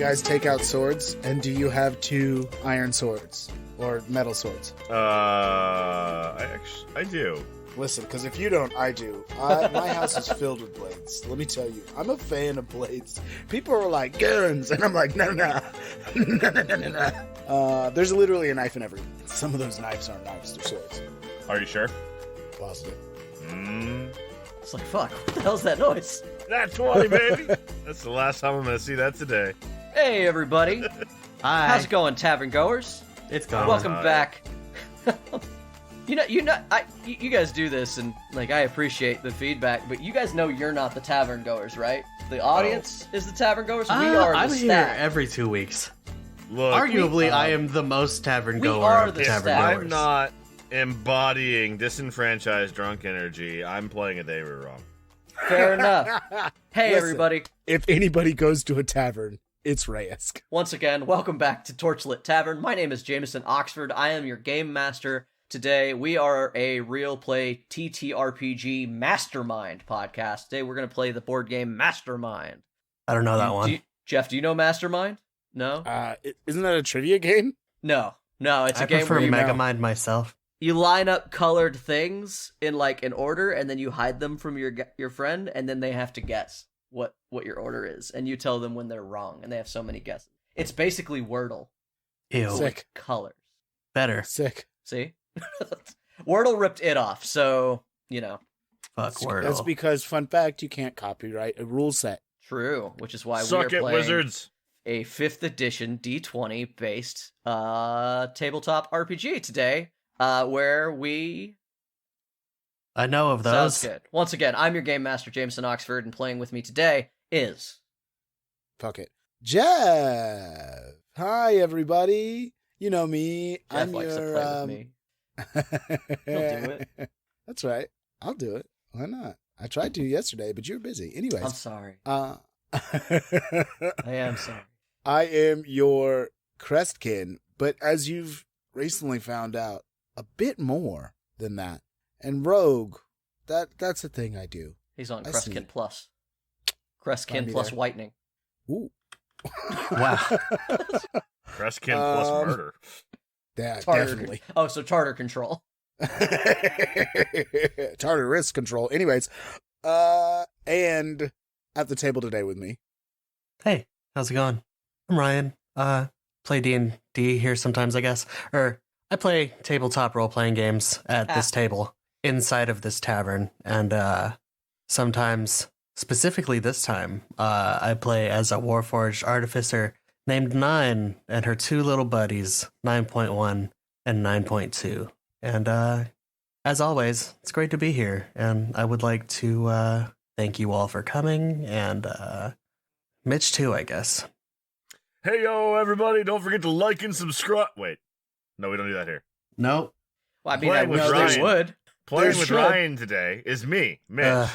guys take out swords? And do you have 2 iron swords? Or metal swords? I do. Listen, because if you don't, I do. My house is filled with blades. Let me tell you, I'm a fan of blades. People are like, guns, and I'm like, no. There's literally a knife in every. Some of those knives aren't knives, they're swords. Are you sure? Positive. It's like, fuck, what the hell's that noise? That's 20, baby. That's the last time I'm going to see that today. Hey, everybody. Hi. How's it going, Tavern Goers? It's going. Welcome back. You guys do this, and like I appreciate the feedback, but you guys know you're not the Tavern Goers, right? The audience is the Tavern Goers. We are I'm the here staff. every 2 weeks. Look, Arguably, I am the most tavern we goer are of the tavern staff. goers. I'm not embodying disenfranchised drunk energy. I'm playing it they were wrong. Fair enough. Hey, Listen. everybody. If anybody goes to a tavern, it's Reyesk. Once again, welcome back to Torchlit Tavern. My name is Jameson Oxford. I am your game master. Today, we are a real play TTRPG mastermind podcast. Today, we're going to play the board game Mastermind. I don't know that one. Jeff, do you know Mastermind? No? Isn't that a trivia game? No, it's a I game prefer where Megamind myself. you line up colored things in like an order, and then you hide them from your friend, and then they have to guess what your order is, and you tell them when they're wrong, and they have so many guesses. It's basically Wordle. Ew. Sick. Colors. Better. Sick. See? Wordle ripped it off, so, you know. Fuck Wordle. That's because, fun fact, you can't copyright a rule set. True, which is why Suck we are it, playing wizards. a 5th edition D20 based tabletop RPG today, where we... I know of those. Sounds good. Once again, I'm your game master, Jameson Oxford, and playing with me today is... Fuck it. Jeff! Hi, everybody. You know me. Jeff I'm likes your, to play with me. He'll do it. That's right. I'll do it. Why not? I tried to yesterday, but you were busy. Anyways. I'm sorry. I am sorry. I am your Crestkin, but as you've recently found out, a bit more than that. And Rogue, that's a thing I do. He's on I Crestkin see. Plus. Find Crestkin me Plus there. Whitening. Ooh. Wow. Crestkin plus murder. Yeah, Tartar. definitely. Oh, so Tartar Control. Tartar risk control. Anyways, and at the table today with me. Hey, how's it going? I'm Ryan. Play D&D here sometimes, I guess. Or I play tabletop role-playing games at this table inside of this tavern. And sometimes, specifically this time, I play as a Warforged artificer named Nine and her 2 little buddies, 9.1 and 9.2. And as always, it's great to be here. And I would like to thank you all for coming, and Mitch too, I guess. Hey, yo, everybody, don't forget to like and subscribe. Wait. No, we don't do that here. Nope. Well, I mean, I Playing with wish they Ryan. would. Playing There's with should. Ryan today is me, Mitch.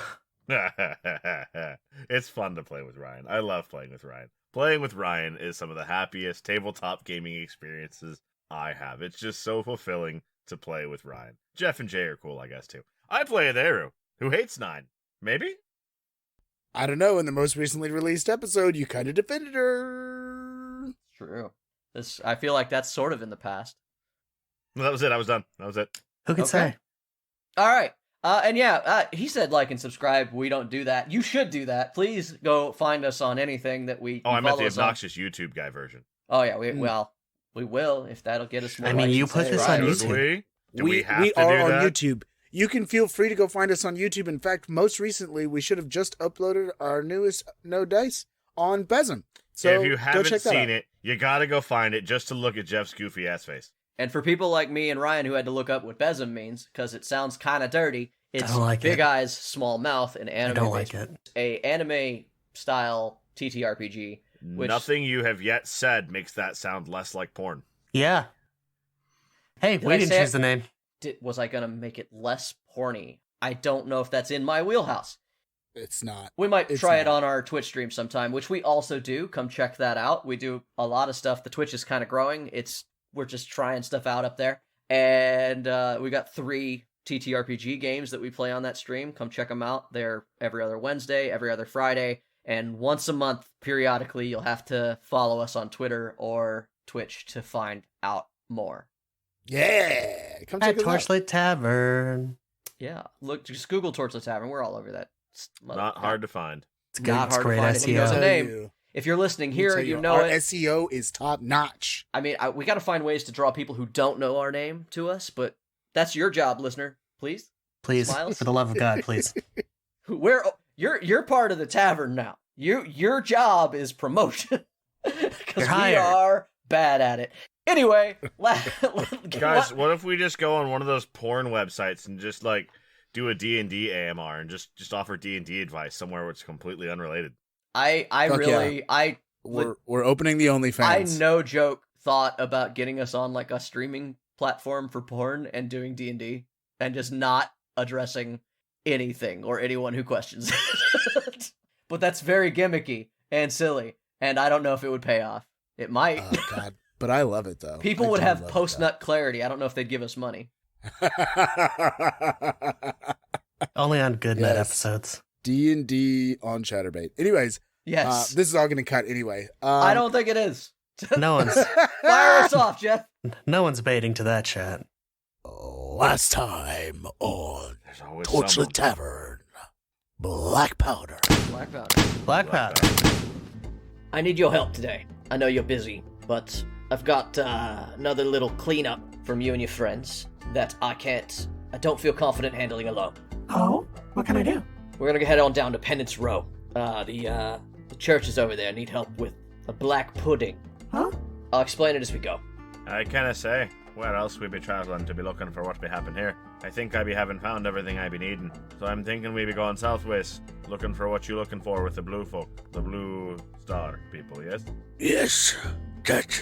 Uh. It's fun to play with Ryan. I love playing with Ryan. Playing with Ryan is some of the happiest tabletop gaming experiences I have. It's just so fulfilling to play with Ryan. Jeff and Jay are cool, I guess, too. I play with Eru, who hates Nine. Maybe? I don't know. In the most recently released episode, you kind of defended her. True. I feel like that's sort of in the past. Well, that was it. I was done. That was it. Who can Okay. say? All right. He said like and subscribe. We don't do that. You should do that. Please go find us on anything that we. Oh, I meant follow the us on. obnoxious YouTube guy version. Oh yeah, we will if that'll get us more. I mean, likes you and put this on subscribers. Should YouTube. we? Do we have we to are do on that? YouTube. You can feel free to go find us on YouTube. In fact, most recently, we should have just uploaded our newest No Dice on Besom. So if you go haven't check that seen out. it, you gotta go find it just to look at Jeff's goofy ass face. And for people like me and Ryan who had to look up what besom means because it sounds kind of dirty, it's don't like big it. eyes, small mouth, and I anime. don't like it. A anime style TTRPG. Which, Nothing you have yet said makes that sound less like porn. Yeah. Hey, Did we I didn't say choose it? the name. Was I gonna make it less porny? I don't know if that's in my wheelhouse. It's not. We might It's try it not. on our Twitch stream sometime, which we also do. Come check that out. We do a lot of stuff. The Twitch is kind of growing. We're just trying stuff out up there. And we got 3 TTRPG games that we play on that stream. Come check them out. They're every other Wednesday, every other Friday, And once a month, periodically, you'll have to follow us on Twitter or Twitch to find out more. Yeah, come check At us out. Torchlit Tavern. Yeah, look, just Google Torchlit Tavern. We're all over that. Not hard to find. It's good. Not It's hard to great find. If you know SEO. the Tell name. you. If you're listening Let me here, tell you know our it. SEO is top notch. I mean, we got to find ways to draw people who don't know our name to us, but that's your job, listener. Please, Please, Smiles? for the love of God, please. You're part of the tavern now. Your job is promotion because You're we hired. are bad at it. Anyway, Guys, what if we just go on one of those porn websites and just like do a D&D AMR and just offer D&D advice somewhere where it's completely unrelated? We're opening the OnlyFans. I no joke thought about getting us on like a streaming platform for porn and doing D&D and just not addressing anything or anyone who questions it. But that's very gimmicky and silly, and I don't know if it would pay off. It might. Oh God, but I love it though. People I would do have love post-nut clarity. I don't know if they'd give us money. that. Only on good net Yes. episodes. D&D on Chatterbait. Anyways, Yes. this is all going to cut anyway. I don't think it is. No one's Fire us off, Jeff. no one's baiting to that chat. Last time on There's always Torchlit someone. Tavern, Blackpowder. Blackpowder. Black powder. I need your help today. I know you're busy, but I've got another little cleanup from you and your friends that I don't feel confident handling alone. Oh, what can I do? We're gonna head on down to Penance Row. The churches over there need help with a black pudding. Huh? I'll explain it as we go. I canna say. Where else we be traveling to be looking for what be happen here? I think I be having found everything I be needing. So I'm thinking we be going southwest, looking for what you looking for with the blue folk, the blue star people, yes? Yes, that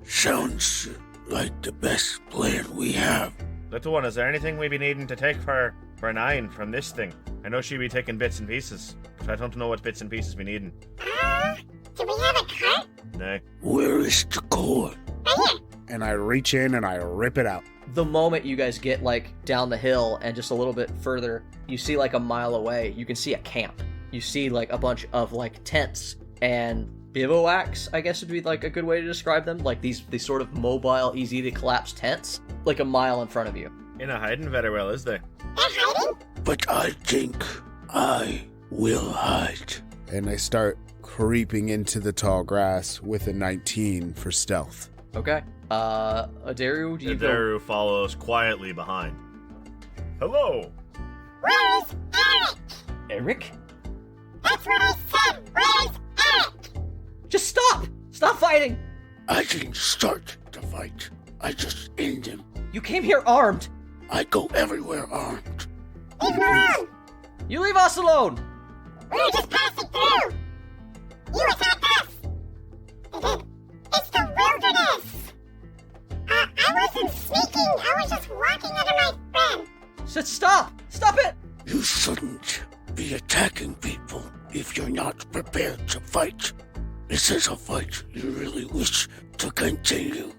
sounds like the best plan we have. Little one, is there anything we be needing to take for Nine from this thing? I know she be taking bits and pieces, but I don't know what bits and pieces we needing. Do we have a cart? Nay. Where is the cord? Right here. And I reach in and I rip it out. The moment you guys get like down the hill and just a little bit further, you see like a mile away, you can see a camp. You see like a bunch of like tents and bivouacs, I guess would be like a good way to describe them. Like these sort of mobile, easy to collapse tents, like a mile in front of you. In a hiding very well, is they? They're hiding? But I think I will hide. And I start creeping into the tall grass with a 19 for stealth. Okay. Adaru, do you go? Daru follows quietly behind. Hello! Where's Eric? Eric? That's what I said. Where's Eric? Just stop! Stop fighting! I didn't start the fight. I just end him. You came here armed! I go everywhere armed. Leave him alone. You leave us alone! We were just passing through. You attacked us. It's the wilderness. I wasn't sneaking. I was just walking under my friend. Stop! Stop it! You shouldn't be attacking people if you're not prepared to fight. This is a fight you really wish to continue.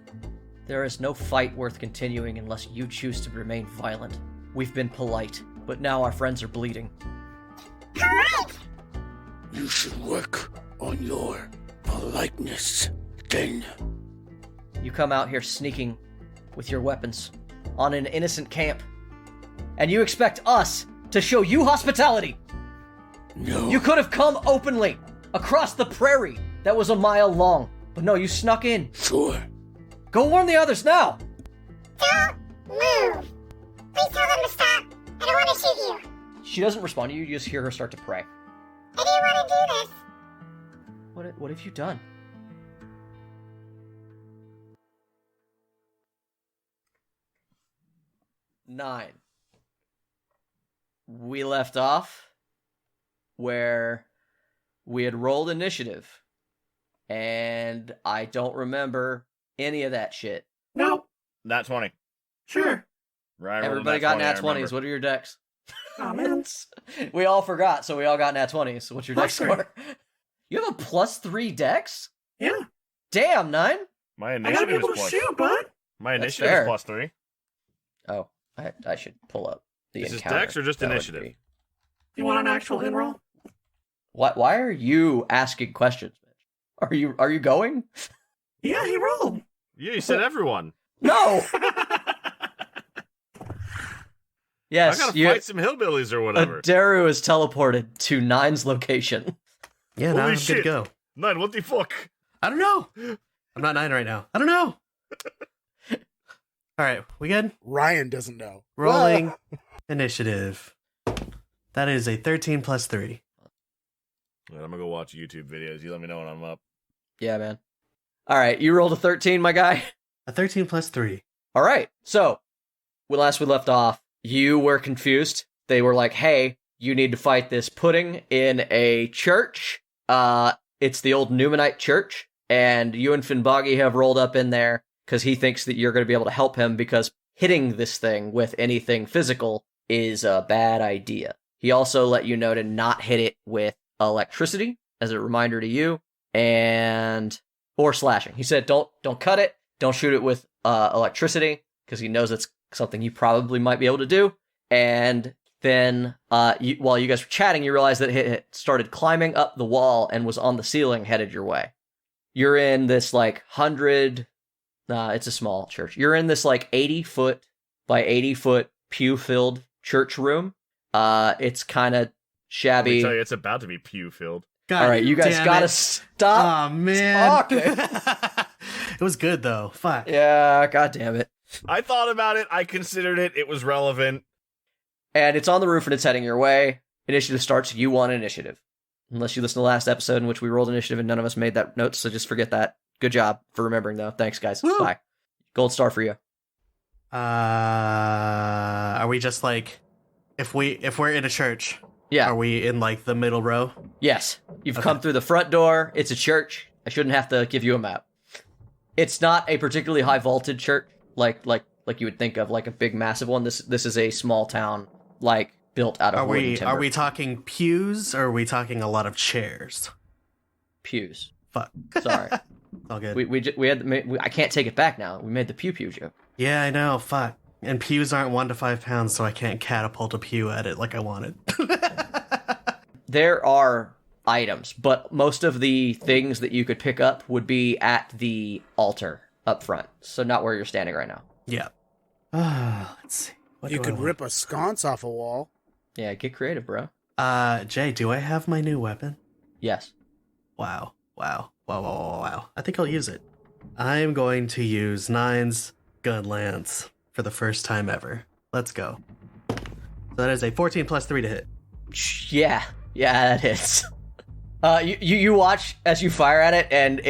There is no fight worth continuing unless you choose to remain violent. We've been polite, but now our friends are bleeding. Polite. You should work on your politeness. Then You come out here sneaking with your weapons on an innocent camp, and you expect us to show you hospitality. no. You could have come openly across the prairie that was a mile long, but no, you snuck in. Sure. Go warn the others now. Don't move. Please tell them to stop. I don't want to shoot you. She doesn't respond to you. You just hear her start to pray. I didn't want to do this. What have you done? Nine. We left off where we had rolled initiative, and I don't remember any of that shit. No. Nat 20. Sure. Right, Everybody got nat 20s. What are your decks? Oh, man. We all forgot, so we all got nat 20s. What's your deck +3. score? You have a +3 dex? Yeah. Damn, 9? My I gotta be initiative able is to plus. shoot, bud. My That's initiative fair. is plus 3. Oh, I should pull up the Is this encounter. dex or just That would initiative? be- You want an actual in roll? Why are you asking questions, Mitch? Are you going? Yeah, he rolled. Yeah, you said everyone. No. Yes, I gotta fight some hillbillies or whatever. Daru is teleported to Nine's location. Yeah, now I'm good to go. 9, what the fuck? I don't know. I'm not 9 right now. I don't know. All right, we good? Ryan doesn't know. Rolling initiative. That is a 13 plus 3. I'm gonna go watch YouTube videos. You let me know when I'm up. Yeah, man. All right, you rolled a 13, my guy. A 13 plus 3. All right, so when last we left off, you were confused. They were like, hey, you need to fight this pudding in a church. It's the old Numenite church, and you and Finboggy have rolled up in there because he thinks that you're going to be able to help him because hitting this thing with anything physical is a bad idea. He also let you know to not hit it with electricity as a reminder to you, or slashing. He said, don't cut it, don't shoot it with electricity because he knows it's something you probably might be able to do. And then while you guys were chatting, you realized that it started climbing up the wall and was on the ceiling headed your way. You're in this like 100... it's a small church. You're in this like 80-foot by 80-foot pew-filled church room. It's kind of shabby. Let me tell you, it's about to be pew-filled. All right, you guys gotta stop talking. It was good, though. Fuck. Yeah, god damn it. I thought about it. I considered it. It was relevant. And it's on the roof and it's heading your way. Initiative starts. You won initiative. Unless you listen to the last episode in which we rolled initiative and none of us made that note, so just forget that. Good job for remembering, though. Thanks, guys. Woo. Bye. Gold star for you. Are we just like, if we're in a church, Yeah. are we in like the middle row? Yes. You've Okay. come through the front door. It's a church. I shouldn't have to give you a map. It's not a particularly high vaulted church, like you would think of, like a big massive one. This is a small town, like built out of wood and timber. Are we talking pews or are we talking a lot of chairs? Pews? Fuck. Sorry. All good. We had I can't take it back now. We made the pew joke. Yeah, I know. Fuck. And pews aren't 1 to 5 pounds, so I can't catapult a pew at it like I wanted. There are items, but most of the things that you could pick up would be at the altar up front, so not where you're standing right now. Yeah. Let's see. What You do I could want? rip a sconce off a wall. Yeah, get creative, bro. Jay, do I have my new weapon? Yes. Wow. I think I'll use it. I'm going to use 9's gun lance for the first time ever. Let's go. So that is a 14 plus 3 to hit. Yeah, that hits. You watch as you fire at it, and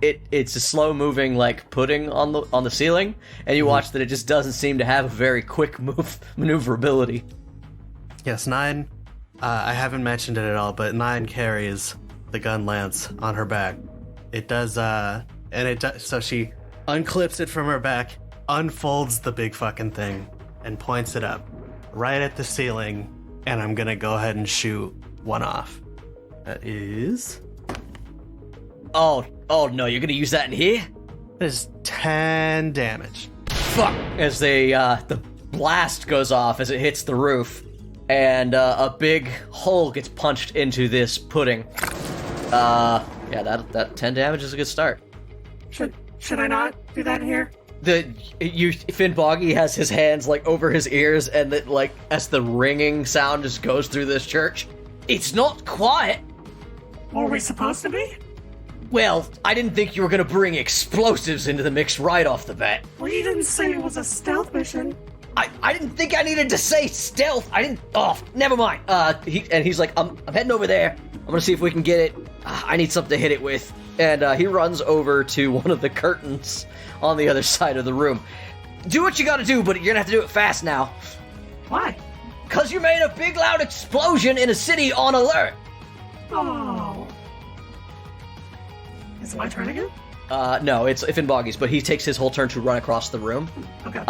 it's a slow moving like pudding on the ceiling, and you watch that it just doesn't seem to have a very quick maneuverability. Yes, 9. I haven't mentioned it at all, but 9 carries the gun lance on her back. It does, so she unclips it from her back, unfolds the big fucking thing, and points it up right at the ceiling, and I'm gonna go ahead and shoot one off. That is... Oh no, you're gonna use that in here? That is 10 damage. Fuck! As the blast goes off as it hits the roof, and a big hole gets punched into this pudding. Yeah, that 10 damage is a good start. Should I not do that here? Finboggy has his hands like over his ears, and that like as the ringing sound just goes through this church. It's not quiet. Were we supposed to be? Well, I didn't think you were gonna bring explosives into the mix right off the bat. Well, you didn't say it was a stealth mission. I didn't think I needed to say stealth. I didn't. Oh, never mind. He's like, I'm heading over there. I'm gonna see if we can get it. I need something to hit it with. And he runs over to one of the curtains on the other side of the room. Do what you gotta do, but you're gonna have to do it fast now. Why? Cause you made a big loud explosion in a city on alert. Oh. Is it my turn again? No, it's Finboggy's, but he takes his whole turn to run across the room. Okay.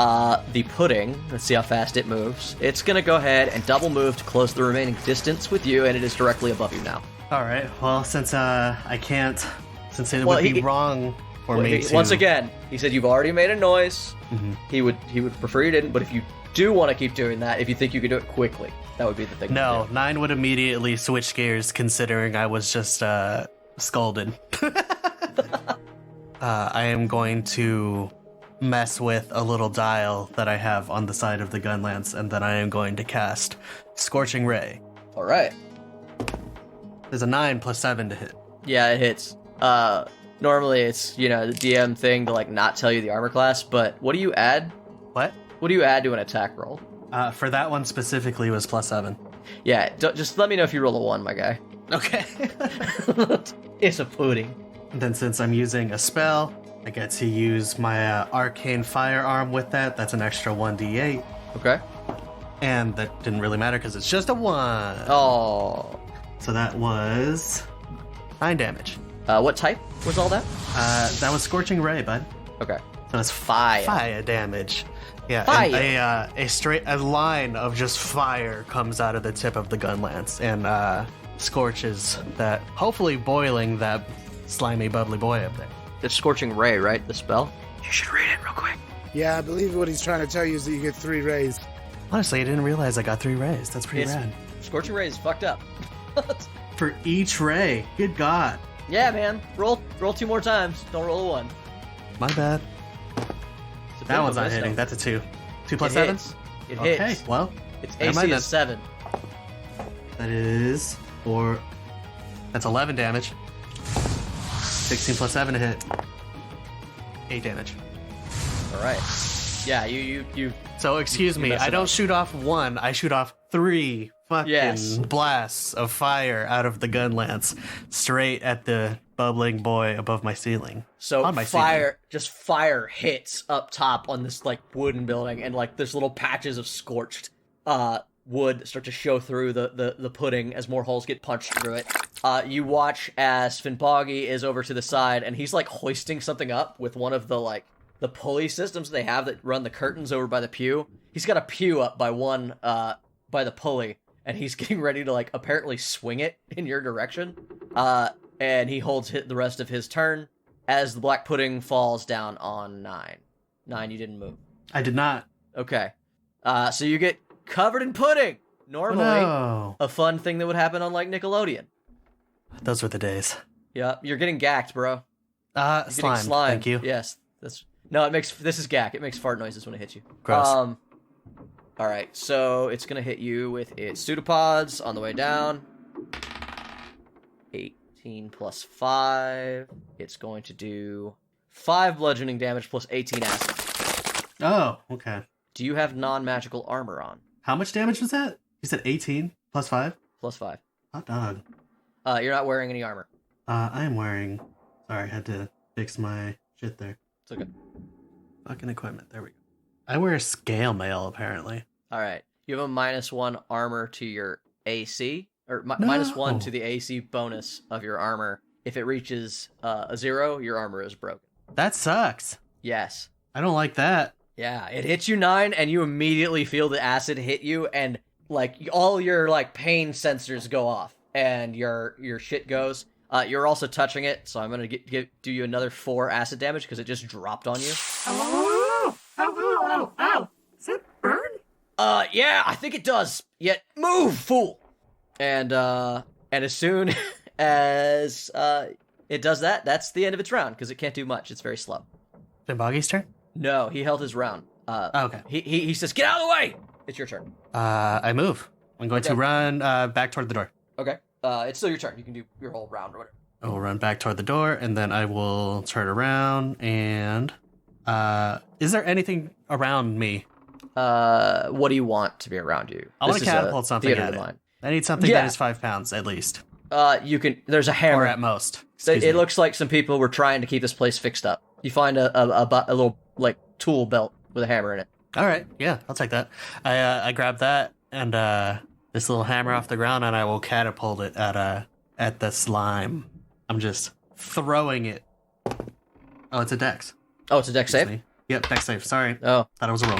The pudding, let's see how fast it moves. It's gonna go ahead and double move to close the remaining distance with you, and it is directly above you now. Alright, well, since I can't... Since it would be wrong for me to... Once again, he said you've already made a noise. Mhm. He would prefer you didn't, but if you do want to keep doing that, if you think you can do it quickly, that would be the thing. No, to do. 9 would immediately switch gears considering I was just scolded. I am going to mess with a little dial that I have on the side of the gun lance, and then I am going to cast Scorching Ray. All right. There's a 9 plus 7 to hit. Yeah, it hits. Normally it's, the DM thing to, like, not tell you the armor class, but what do you add? What? What do you add to an attack roll? For that one specifically was plus 7. Yeah, just let me know if you roll a 1, my guy. Okay. It's a pudding. And then since I'm using a spell, I get to use my arcane firearm with that. That's an extra 1d8. Okay. And that didn't really matter because it's just a 1. Oh. So that was 9 damage. What type was all that? That was Scorching Ray, bud. Okay. So it's Fire. Fire damage. Yeah, Fire. And a line of just fire comes out of the tip of the gun lance and scorches that, hopefully boiling that slimy, bubbly boy up there. It's Scorching Ray, right? The spell? You should read it real quick. Yeah, I believe what he's trying to tell you is that you get 3 rays. Honestly, I didn't realize I got 3 rays. That's pretty rad. Scorching Ray is fucked up. For each ray. Good God. Yeah, man. Roll 2 more times. Don't roll a 1. My bad. It's a bit That of one's a not miss, hitting. though. That's a 2. 2 plus It 7? hits. It Okay, hits. well, Its never AC mind is 7. that is 4. That's 11 damage. 16 plus 7 to hit. 8 damage. All right. Yeah, you. So, excuse You me, mess I it don't up. shoot off 1, I shoot off 3 fucking Yes. blasts of fire out of the gun lance straight at the bubbling boy above my ceiling. So On my fire hits up top on this like wooden building, and like there's little patches of scorched wood start to show through the pudding as more holes get punched through it. You watch as Finboggy is over to the side, and he's like hoisting something up with one of the pulley systems they have that run the curtains over by the pew. He's got a pew up by one by the pulley, and he's getting ready to like apparently swing it in your direction. And he holds the rest of his turn as the black pudding falls down on 9. 9, you didn't move. I did not. Okay. So you get covered in pudding. Normally, No. a fun thing that would happen on like Nickelodeon. Those were the days. Yeah, you're getting gacked, bro. You're getting Slime. slime. Thank you. Yes, this is gack. It makes fart noises when it hits you. Gross. All right, so it's gonna hit you with its pseudopods on the way down. 18 plus 5. It's going to do 5 bludgeoning damage plus 18 acid. Oh, okay. Do you have non-magical armor on? How much damage was that? You said 18 plus 5? Plus 5. Hot dog. You're not wearing any armor. I am wearing... Sorry, I had to fix my shit there. It's okay. Fucking equipment. There we go. I wear scale mail, apparently. All right. You have a -1 armor to your AC, or No. -1 to the AC bonus of your armor. If it reaches a 0, your armor is broken. That sucks. Yes. I don't like that. Yeah, it hits you 9, and you immediately feel the acid hit you, and like all your like pain sensors go off, and your shit goes. You're also touching it, so I'm gonna do you another 4 acid damage because it just dropped on you. Oh, ow. Does it burn? Yeah, I think it does. Yet move, fool. And as soon as it does that, that's the end of its round because it can't do much. It's very slow. Finboggy's turn? No, he held his round. Okay. He says, "Get out of the way." It's your turn. I move. I'm going to Okay. run back toward the door. Okay. It's still your turn. You can do your whole round or whatever. I will run back toward the door, and then I will turn around, and... is there anything around me? What do you want to be around you? I want This to is a catapult something theater at of it. the mind. I need something Yeah. that is 5 pounds, at least. You can. There's a hammer. Or at most. It Excuse me. looks like some people were trying to keep this place fixed up. You find a little like tool belt with a hammer in it. All right, yeah, I'll take that. I grab that and this little hammer off the ground, and I will catapult it at the slime. I'm just throwing it. Oh, it's a dex. Oh, it's a dex Excuse save. me. Yep, dex save. Sorry, Oh, thought it was a roll.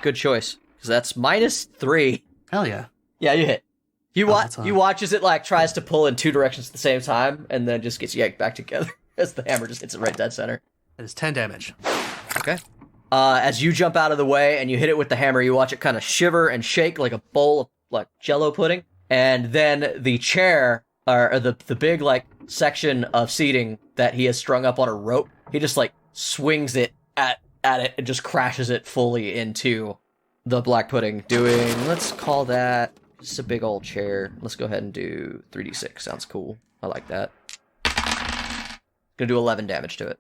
good choice. Because that's -3. Hell yeah. Yeah, you hit. You that's all. you watch as it like tries to pull in 2 directions at the same time, and then just gets yanked back together as the hammer just hits it right dead center. That is 10 damage. Okay. As you jump out of the way and you hit it with the hammer, you watch it kind of shiver and shake like a bowl of like Jello pudding. And then the chair, or the big like section of seating that he has strung up on a rope, he just like swings it at it and just crashes it fully into the black pudding, doing, let's call that just a big old chair. Let's go ahead and do 3d6. Sounds cool. I like that. Gonna do 11 damage to it.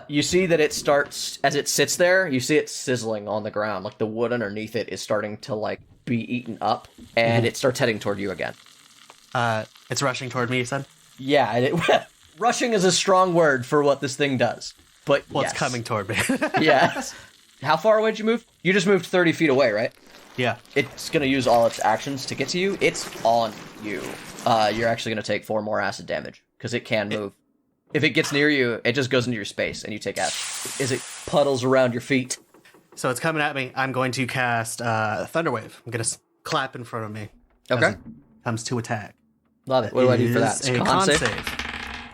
You see that it starts, as it sits there, you see it sizzling on the ground, like the wood underneath it is starting to like be eaten up, and it starts heading toward you again. It's rushing toward me, you said? Yeah, rushing is a strong word for what this thing does, but Well, yes. it's coming toward me. Yes. How far away did you move? You just moved 30 feet away, right? Yeah. It's going to use all its actions to get to you. It's on you. You're actually going to take 4 more acid damage, because it can move. If it gets near you, it just goes into your space, and you take acid. As it puddles around your feet. So it's coming at me. I'm going to cast Thunderwave. I'm going to clap in front of me. Okay. As it comes to attack. Love it. What do I do for that? It's a con save.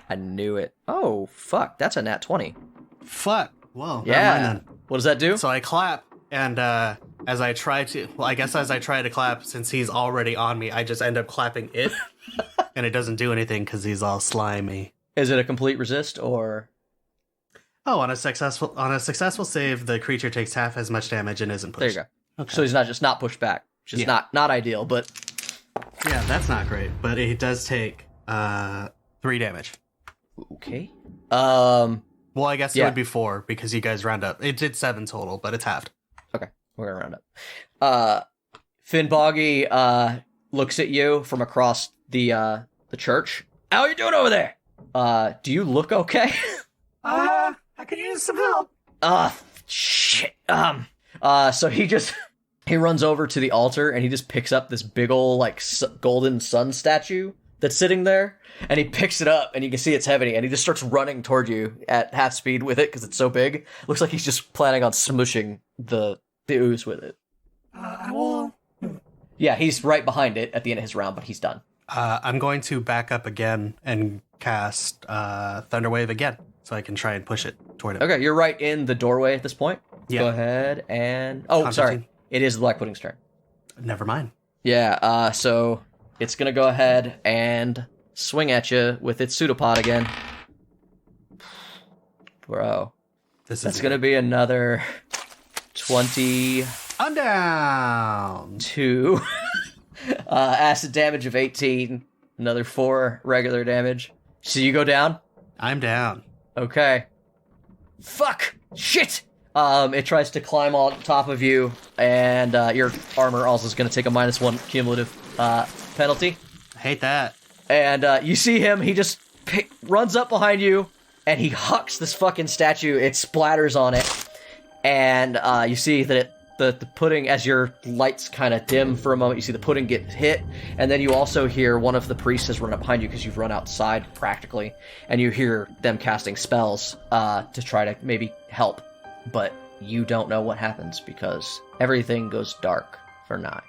I knew it. Oh, fuck. That's a nat 20. Fuck. Whoa. Yeah. Never mind then. What does that do? So I clap, and as I try to clap, since he's already on me, I just end up clapping it, and it doesn't do anything because he's all slimy. Is it a complete resist, or... Oh, on a successful save, the creature takes half as much damage and isn't pushed. There you go. Okay. So he's not pushed back. Which is not ideal, but... Yeah, that's not great, but it does take 3 damage. Okay. Well, I guess it Yeah. would be 4 because you guys round up. It did 7 total, but it's halved. Okay, we're gonna round up. Finnboggy looks at you from across the church. How are you doing over there? Do you look okay? I could use some help. Shit. So he runs over to the altar and he just picks up this big ol' like golden sun statue that's sitting there, and he picks it up and you can see it's heavy, and he just starts running toward you at half speed with it because it's so big. Looks like he's just planning on smushing the ooze with it. I will. Yeah, he's right behind it at the end of his round, but he's done. I'm going to back up again and cast Thunderwave again, so I can try and push it toward him. Okay, you're right in the doorway at this point. Yeah. Go ahead and... Oh, Constantine. sorry. It is the Black Pudding's turn. Never mind. Yeah, so it's going to go ahead and swing at you with its pseudopod again. Bro. That's going to be another 22 I'm down. Acid damage of 18. Another 4 regular damage. So you go down? I'm down. Okay. Fuck! Shit! It tries to climb on top of you, and your armor also is going to take a -1 cumulative penalty. I hate that. And you see him, he just runs up behind you, and he hucks this fucking statue. It splatters on it, and you see that the pudding, as your lights kind of dim for a moment, you see the pudding get hit, and then you also hear one of the priests has run up behind you because you've run outside practically, and you hear them casting spells to try to maybe help, but you don't know what happens because everything goes dark for 9.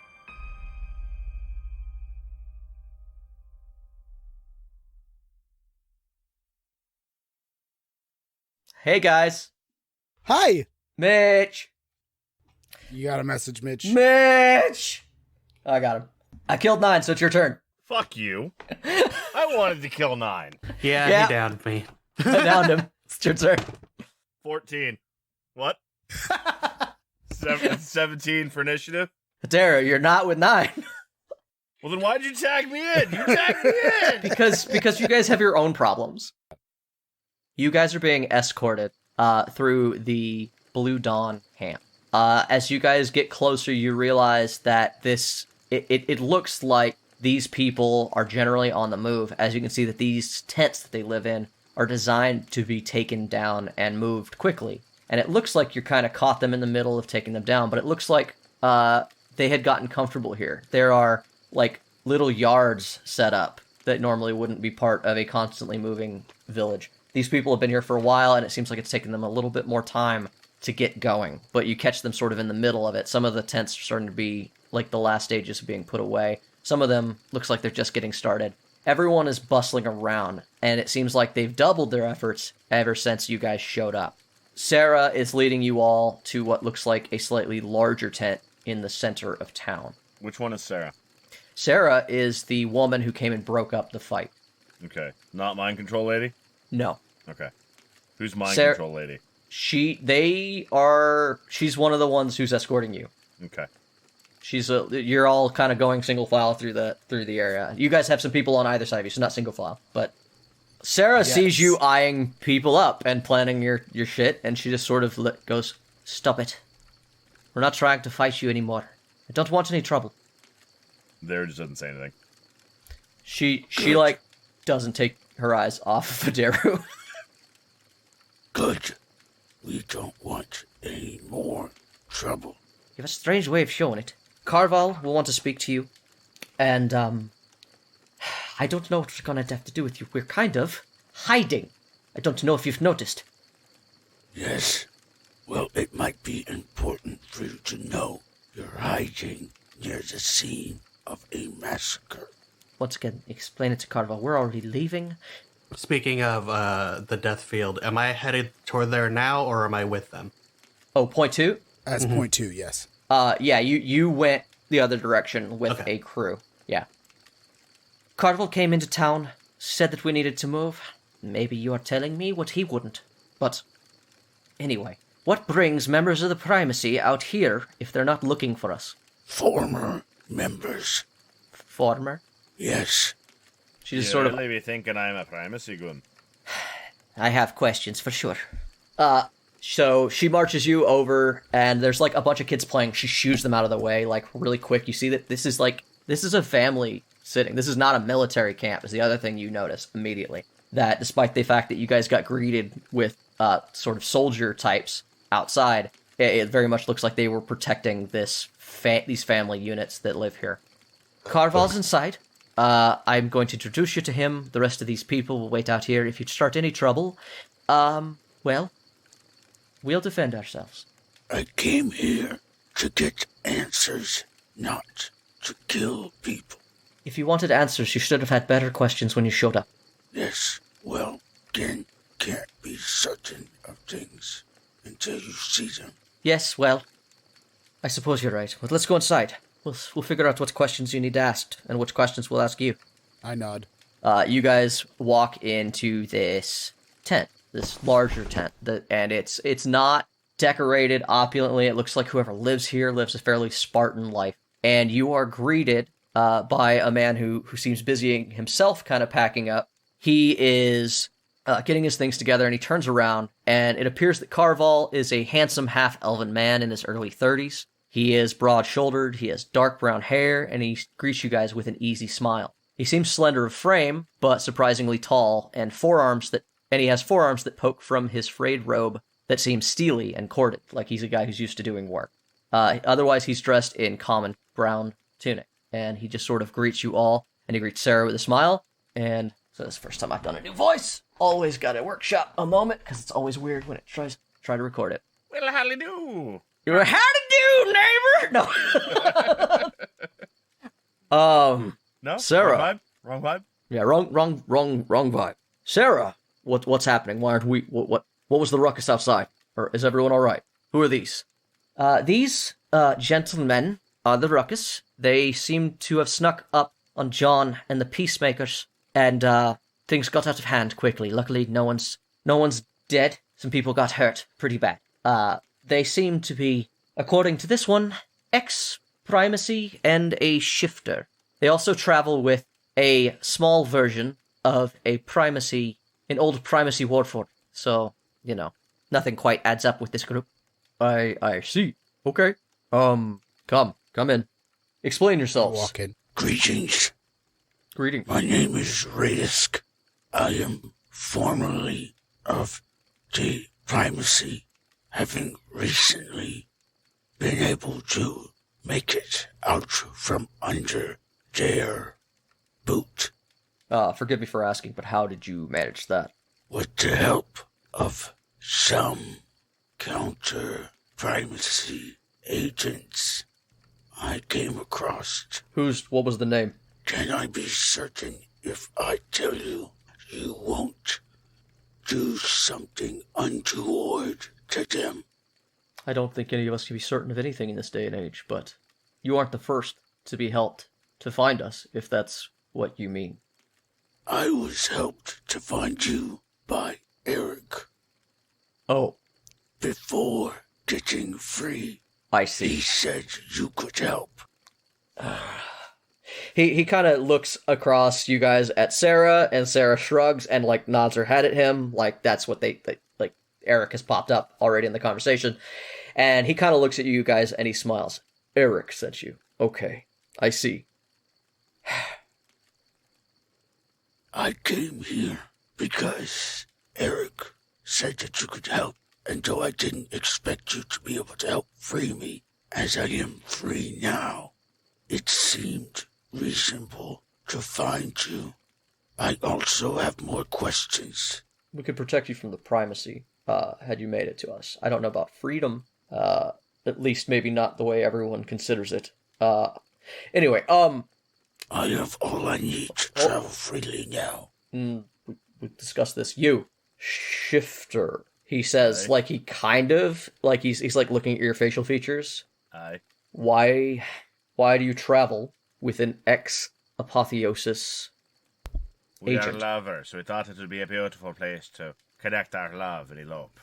Hey guys, Hi. Mitch. You got a message, Mitch? Mitch! I got him. I killed 9, so it's your turn. Fuck you. I wanted to kill 9. Yeah, he downed me. I downed him. It's your turn. 14. What? 17 for initiative? Dara, you're not with 9. Well, then why'd you tag me in? You tagged me in! because you guys have your own problems. You guys are being escorted through the Blue Dawn camp. As you guys get closer, you realize that it looks like these people are generally on the move. As you can see that these tents that they live in are designed to be taken down and moved quickly. And it looks like you're kind of caught them in the middle of taking them down, but it looks like they had gotten comfortable here. There are like little yards set up that normally wouldn't be part of a constantly moving village. These people have been here for a while, and it seems like it's taken them a little bit more time to get going, but you catch them sort of in the middle of it. Some of the tents are starting to be like the last stages of being put away. Some of them looks like they're just getting started. Everyone is bustling around, and it seems like they've doubled their efforts ever since you guys showed up. Sarah is leading you all to what looks like a slightly larger tent in the center of town. Which one is Sarah? Sarah is the woman who came and broke up the fight. Okay. Not Mind Control Lady? No. Okay. Who's Mind Sarah- Control Lady? She's one of the ones who's escorting you. Okay. You're all kind of going single file through the area. You guys have some people on either side of you, so not single file. But Sarah sees you eyeing people up and planning your shit, and she just sort of goes, "Stop it. We're not trying to fight you anymore. I don't want any trouble." There just doesn't say anything. She like doesn't take her eyes off of Adaru. Good. We don't want any more trouble. You have a strange way of showing it. Carval will want to speak to you, and I don't know what we're gonna have to do with you. We're kind of hiding. I don't know if you've noticed. Yes. Well, it might be important for you to know you're hiding near the scene of a massacre. Once again, explain it to Carval. We're already leaving. Speaking of the death field, am I headed toward there now, or am I with them? Oh, point 2? That's point 2, yes. Yeah, you went the other direction with a crew. Yeah. Carval came into town, said that we needed to move. Maybe you are telling me what he wouldn't. But anyway, what brings members of the Primacy out here if they're not looking for us? Former members. Former? Yes. She just sort of... really be thinking I'm a Primacy gun. I have questions for sure. So she marches you over, and there's like a bunch of kids playing. She shoos them out of the way, like really quick. You see that this is a family sitting. This is not a military camp, is the other thing you notice immediately. That despite the fact that you guys got greeted with sort of soldier types outside, it very much looks like they were protecting these family units that live here. Carval's inside. I'm going to introduce you to him. The rest of these people will wait out here. If you start any trouble, well, we'll defend ourselves. I came here to get answers, not to kill people. If you wanted answers, you should have had better questions when you showed up. Yes, well, can't be certain of things until you see them. Yes, well, I suppose you're right. But let's go inside. We'll figure out what questions you need asked and which questions we'll ask you. I nod. You guys walk into this tent, this larger tent, and it's not decorated opulently. It looks like whoever lives here lives a fairly Spartan life. And you are greeted by a man who seems busying himself, kind of packing up. He is getting his things together, and he turns around, and it appears that Carval is a handsome half-elven man in his early 30s. He is broad-shouldered, he has dark brown hair, and he greets you guys with an easy smile. He seems slender of frame, but surprisingly tall, and he has forearms that poke from his frayed robe that seem steely and corded, like he's a guy who's used to doing work. Otherwise, he's dressed in common brown tunic, and he just sort of greets you all, and he greets Sarah with a smile, and so this is the first time I've done a new voice. Always gotta workshop a moment, because it's always weird when it try to record it. Well, howdy do. You're howdy do, neighbor! No. No? Sarah. Wrong vibe? Yeah, wrong vibe. Sarah, what's happening? Why aren't we? What was the ruckus outside? Or is everyone all right? Who are these? These gentlemen are the ruckus. They seem to have snuck up on John and the peacemakers, and things got out of hand quickly. Luckily, no one's dead. Some people got hurt pretty bad. They seem to be, according to this one, ex-primacy and a shifter. They also travel with a small version of an old primacy warfort. So, nothing quite adds up with this group. I see. Okay. Come in. Explain yourselves. Walk in. Greetings. Greetings. My name is Reyesk. I am formerly of the primacy, having recently been able to make it out from under their boot. Forgive me for asking, but how did you manage that? With the help of some counter-primacy agents I came across. What was the name? Can I be certain if I tell you, you won't do something untoward to them. I don't think any of us can be certain of anything in this day and age, but you aren't the first to be helped to find us, if that's what you mean. I was helped to find you by Eric. Oh. Before getting free. I see. He said you could help. He kind of looks across you guys at Sarah, and Sarah shrugs and, like, nods her head at him, like that's what they like, Eric has popped up already in the conversation. And he kind of looks at you guys and he smiles. Eric sent you. Okay, I see. I came here because Eric said that you could help, and though I didn't expect you to be able to help free me, as I am free now, it seemed reasonable to find you. I also have more questions. We could protect you from the primacy, had you made it to us. I don't know about freedom, at least maybe not the way everyone considers it. Anyway, I have all I need to travel freely now. We discussed this. You, Shifter, he says, Aye. like he kind of, like he's like looking at your facial features. Aye. Why do you travel with an ex-apotheosis We agent? are lovers. We thought it would be a beautiful place to connect our love and elope.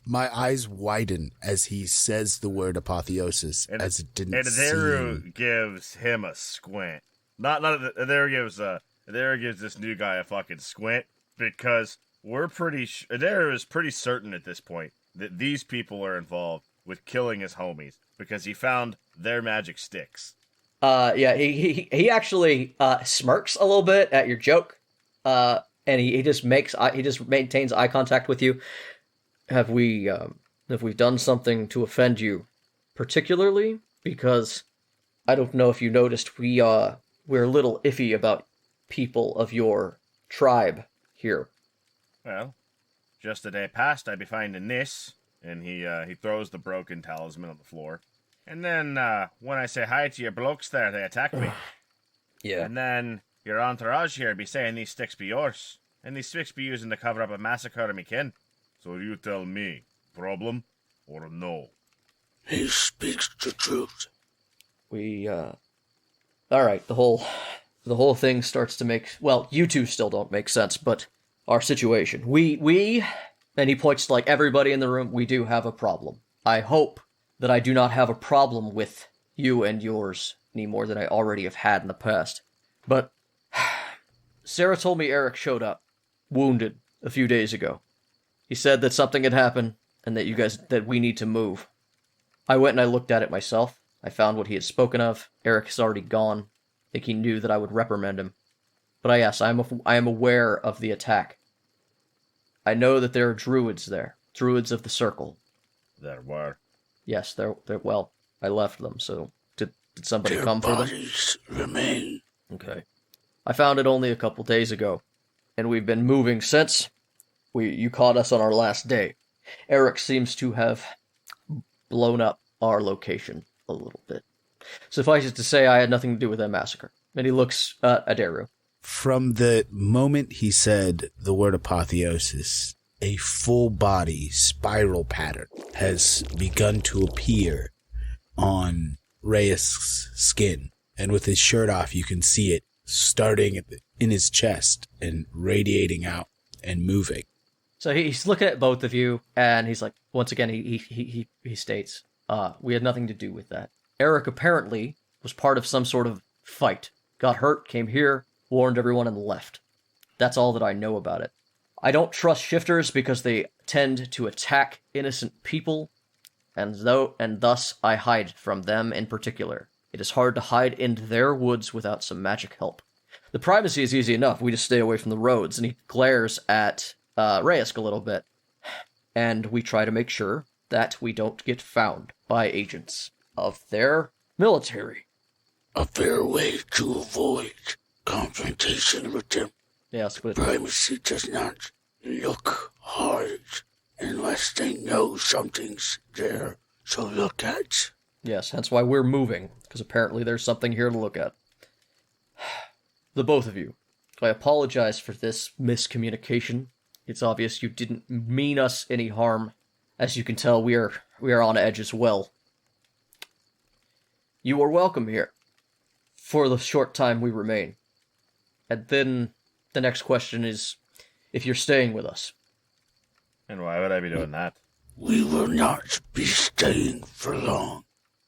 My eyes widen as he says the word apotheosis, as it didn't And seem... Adaru gives him a squint. Not Adaru gives this new guy a fucking squint, because Adaru is pretty certain at this point that these people are involved with killing his homies, because he found their magic sticks. Yeah, he actually smirks a little bit at your joke, and he just maintains eye contact with you. Have we done something to offend you, particularly? Because I don't know if you noticed, we're a little iffy about people of your tribe here. Well, just a day past, I'd be finding this, and he throws the broken talisman on the floor. And then, when I say hi to your blokes there, they attack me. Yeah. And then your entourage here be saying these sticks be yours, and these sticks be using to cover up a massacre of me kin. So you tell me, problem or no? He speaks the truth. Alright, the whole thing starts to make, well, you two still don't make sense, but our situation. We, and he points to, like, everybody in the room, we do have a problem. I hope that I do not have a problem with you and yours any more than I already have had in the past. But Sarah told me Eric showed up, wounded, a few days ago. He said that something had happened, and that we need to move. I went and I looked at it myself. I found what he had spoken of. Eric is already gone. I think he knew that I would reprimand him. But yes, I am aware of the attack. I know that there are druids there. Druids of the Circle. There were. Yes, they're well, I left them, so did somebody Their come for them? bodies remain. Okay. I found it only a couple days ago, and we've been moving since. You caught us on our last day. Eric seems to have blown up our location a little bit. Suffice it to say, I had nothing to do with that massacre. And he looks at Adaru. From the moment he said the word apotheosis, a full body spiral pattern has begun to appear on Reyesk's skin. And with his shirt off, you can see it starting in his chest and radiating out and moving. So he's looking at both of you, and he's like, once again, he states, we had nothing to do with that. Eric apparently was part of some sort of fight. Got hurt, came here, warned everyone, and left. That's all that I know about it. I don't trust shifters because they tend to attack innocent people, and thus I hide from them in particular. It is hard to hide in their woods without some magic help. The privacy is easy enough. We just stay away from the roads. And he glares at Reyesk a little bit. And we try to make sure that we don't get found by agents of their military. A fair way to avoid confrontation with them. Yes, but Primacy does not look hard unless they know something's there to look at. yes, hence why we're moving, because apparently there's something here to look at. The both of you, I apologize for this miscommunication. It's obvious you didn't mean us any harm. As you can tell, we are on edge as well. You are welcome here, for the short time we remain. And then the next question is if you're staying with us. And why would I be doing that? We will not be staying for long.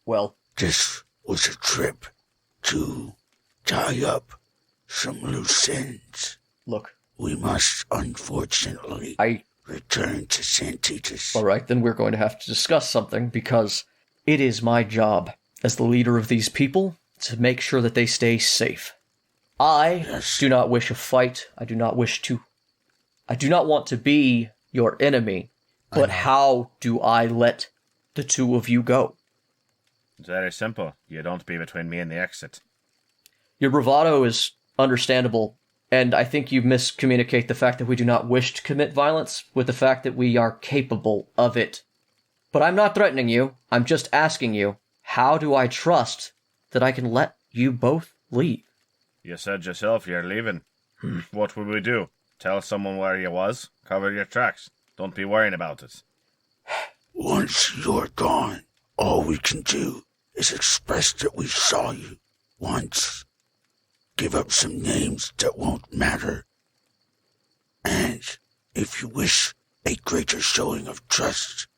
Well, This was a trip to tie up some loose ends. look, We must, unfortunately, return to Santos. alright, then we're going to have to discuss something, because it is my job, as the leader of these people, to make sure that they stay safe. I Yes. do not wish a fight. I do not want to be your enemy. But how do I let the two of you go? It's very simple. You don't be between me and the exit. Your bravado is understandable, and I think you miscommunicate the fact that we do not wish to commit violence with the fact that we are capable of it. But I'm not threatening you. I'm just asking you, how do I trust that I can let you both leave? You said yourself you're leaving. What would we do? Tell someone where you was? Cover your tracks. Don't be worrying about it. Once you're gone, all we can do is express that we saw you once. Give up some names that won't matter. And if you wish a greater showing of trust,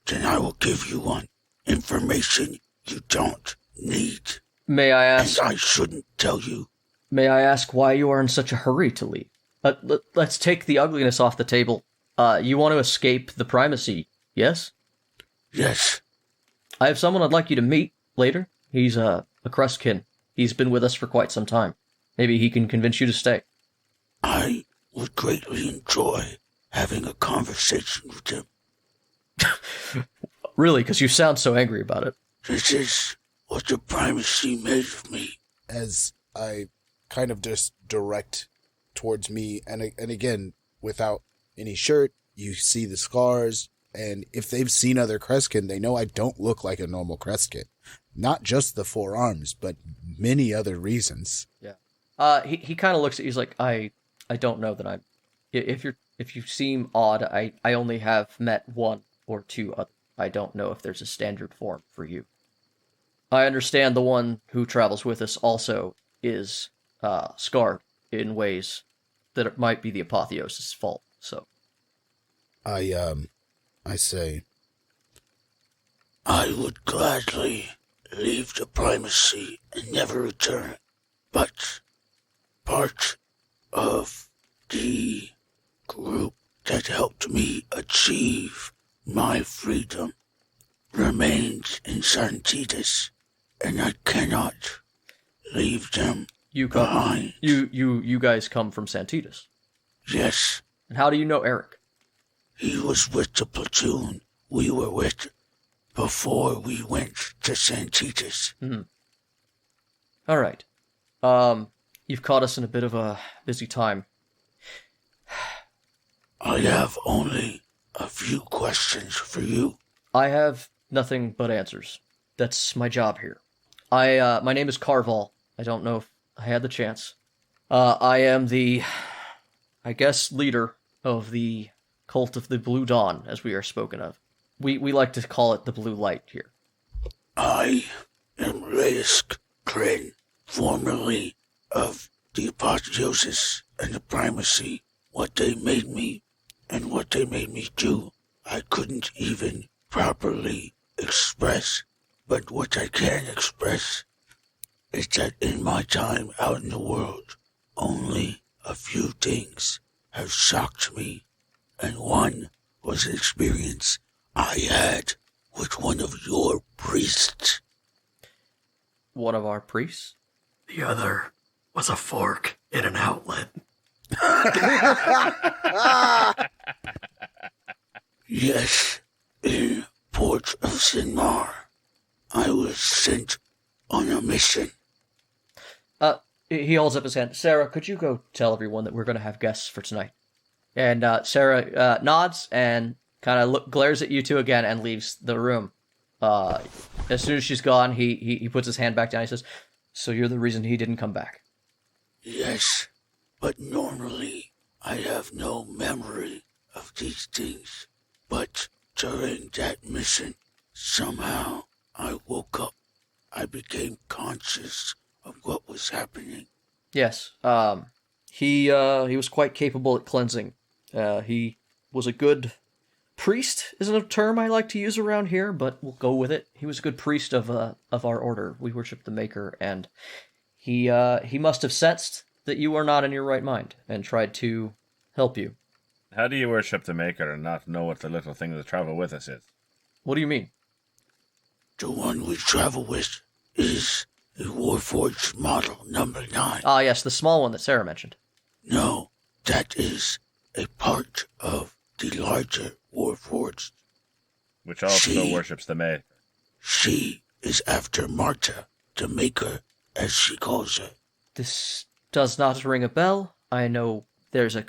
then I will give you one. Information you don't need. May I ask? And I shouldn't tell you. May I ask why you are in such a hurry to leave? Let's take the ugliness off the table. You want to escape the primacy, yes? Yes, I have someone I'd like you to meet later. He's a Crestkin. He's been with us for quite some time. Maybe he can convince you to stay. I would greatly enjoy having a conversation with him. Really, because you sound so angry about it. This is what the primacy made of me. As I kind of just direct towards me, and again, without any shirt, you see the scars, and if they've seen other Crestkin, they know I don't look like a normal Crestkin. Not just the forearms, but many other reasons. Yeah. He kind of looks at you. He's like, I don't know that I'm. If you seem odd, I only have met one or two other. I don't know if there's a standard form for you. I understand the one who travels with us also is scarred in ways that it might be the Apotheosis' fault. So I say, I would gladly leave the primacy and never return, but part of the group that helped me achieve my freedom remains in Santos, and I cannot leave them behind. You guys come from Santitas. Yes, And how do you know Eric? he was with the platoon we were with before we went to Santitas. All right. You've caught us in a bit of a busy time. I have only a few questions for you. I have nothing but answers. That's my job here. My name is Carval. I don't know if I had the chance. I am the, I guess, leader of the Cult of the Blue Dawn, as we are spoken of. We like to call it the Blue Light here. I am Reyesk, formerly of the Apotheosis and the Primacy. What they made me and what they made me do, I couldn't even properly express. But what I can express is that in my time out in the world, only a few things have shocked me, and one was an experience I had with one of your priests. One of our priests? The other was a fork in an outlet. Yes, in Port of Sinmar, I was sent on a mission. He holds up his hand. Sarah, could you go tell everyone that we're going to have guests for tonight? And Sarah nods and kind of glares at you two again and leaves the room. As soon as she's gone, he puts his hand back down. He says, "So you're the reason he didn't come back?" Yes, but normally I have no memory of these things. But during that mission, somehow I woke up. I became conscious of what was happening. Yes. He was quite capable at cleansing. He was a good priest, isn't a term I like to use around here, but we'll go with it. He was a good priest of our order. We worship the Maker, and he must have sensed that you are not in your right mind and tried to help you. How do you worship the Maker and not know what the little thing that travel with us is? What do you mean? The one we travel with is a Warforged model number 9. Ah, yes, the small one that Sarah mentioned. No, that is a part of the larger Warforged. Which also worships the Maker. She is after Marta, the Maker, as she calls her. This does not ring a bell. I know there's an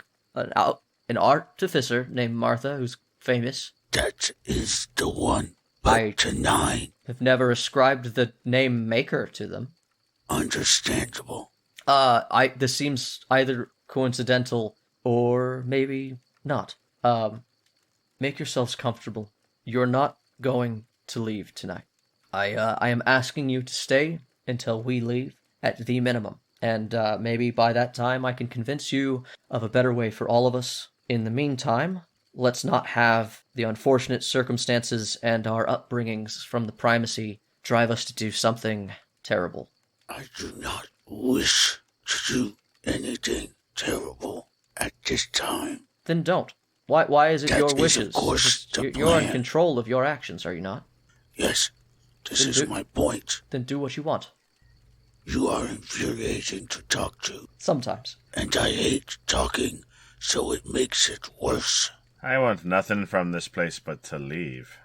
artificer named Martha who's famous. That is the one, but to 9. I've never ascribed the name Maker to them. Understandable. This seems either coincidental or maybe not. Make yourselves comfortable. You're not going to leave tonight. I am asking you to stay until we leave at the minimum. And maybe by that time I can convince you of a better way for all of us. In the meantime, let's not have the unfortunate circumstances and our upbringings from the primacy drive us to do something terrible. I do not wish to do anything terrible at this time. Then don't. Why is it That your is, wishes? of course, the You're in plan. control of your actions, are you not? Yes, this is my point. Then do what you want. You are infuriating to talk to, Sometimes. and I hate talking, so it makes it worse. I want nothing from this place but to leave.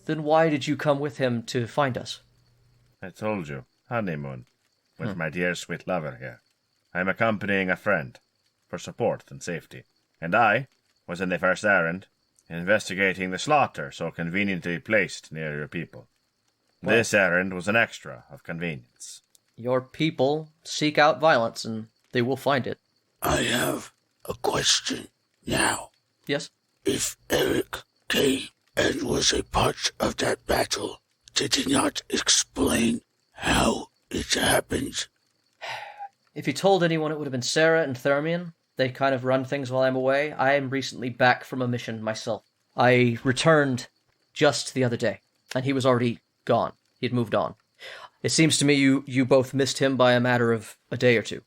Then why did you come with him to find us? I told you, honeymoon, with my dear sweet lover here. I am accompanying a friend, for support and safety. And I was in the first errand, investigating the slaughter so conveniently placed near your people. This errand was an extra of convenience. Your people seek out violence, and they will find it. I have a question now. Yes? If Eric came and was a part of that battle, did he not explain how it happened? If you told anyone, it would have been Sarah and Thermion. They kind of run things while I'm away. I am recently back from a mission myself. I returned just the other day, and he was already gone. He had moved on. It seems to me you both missed him by a matter of a day or two.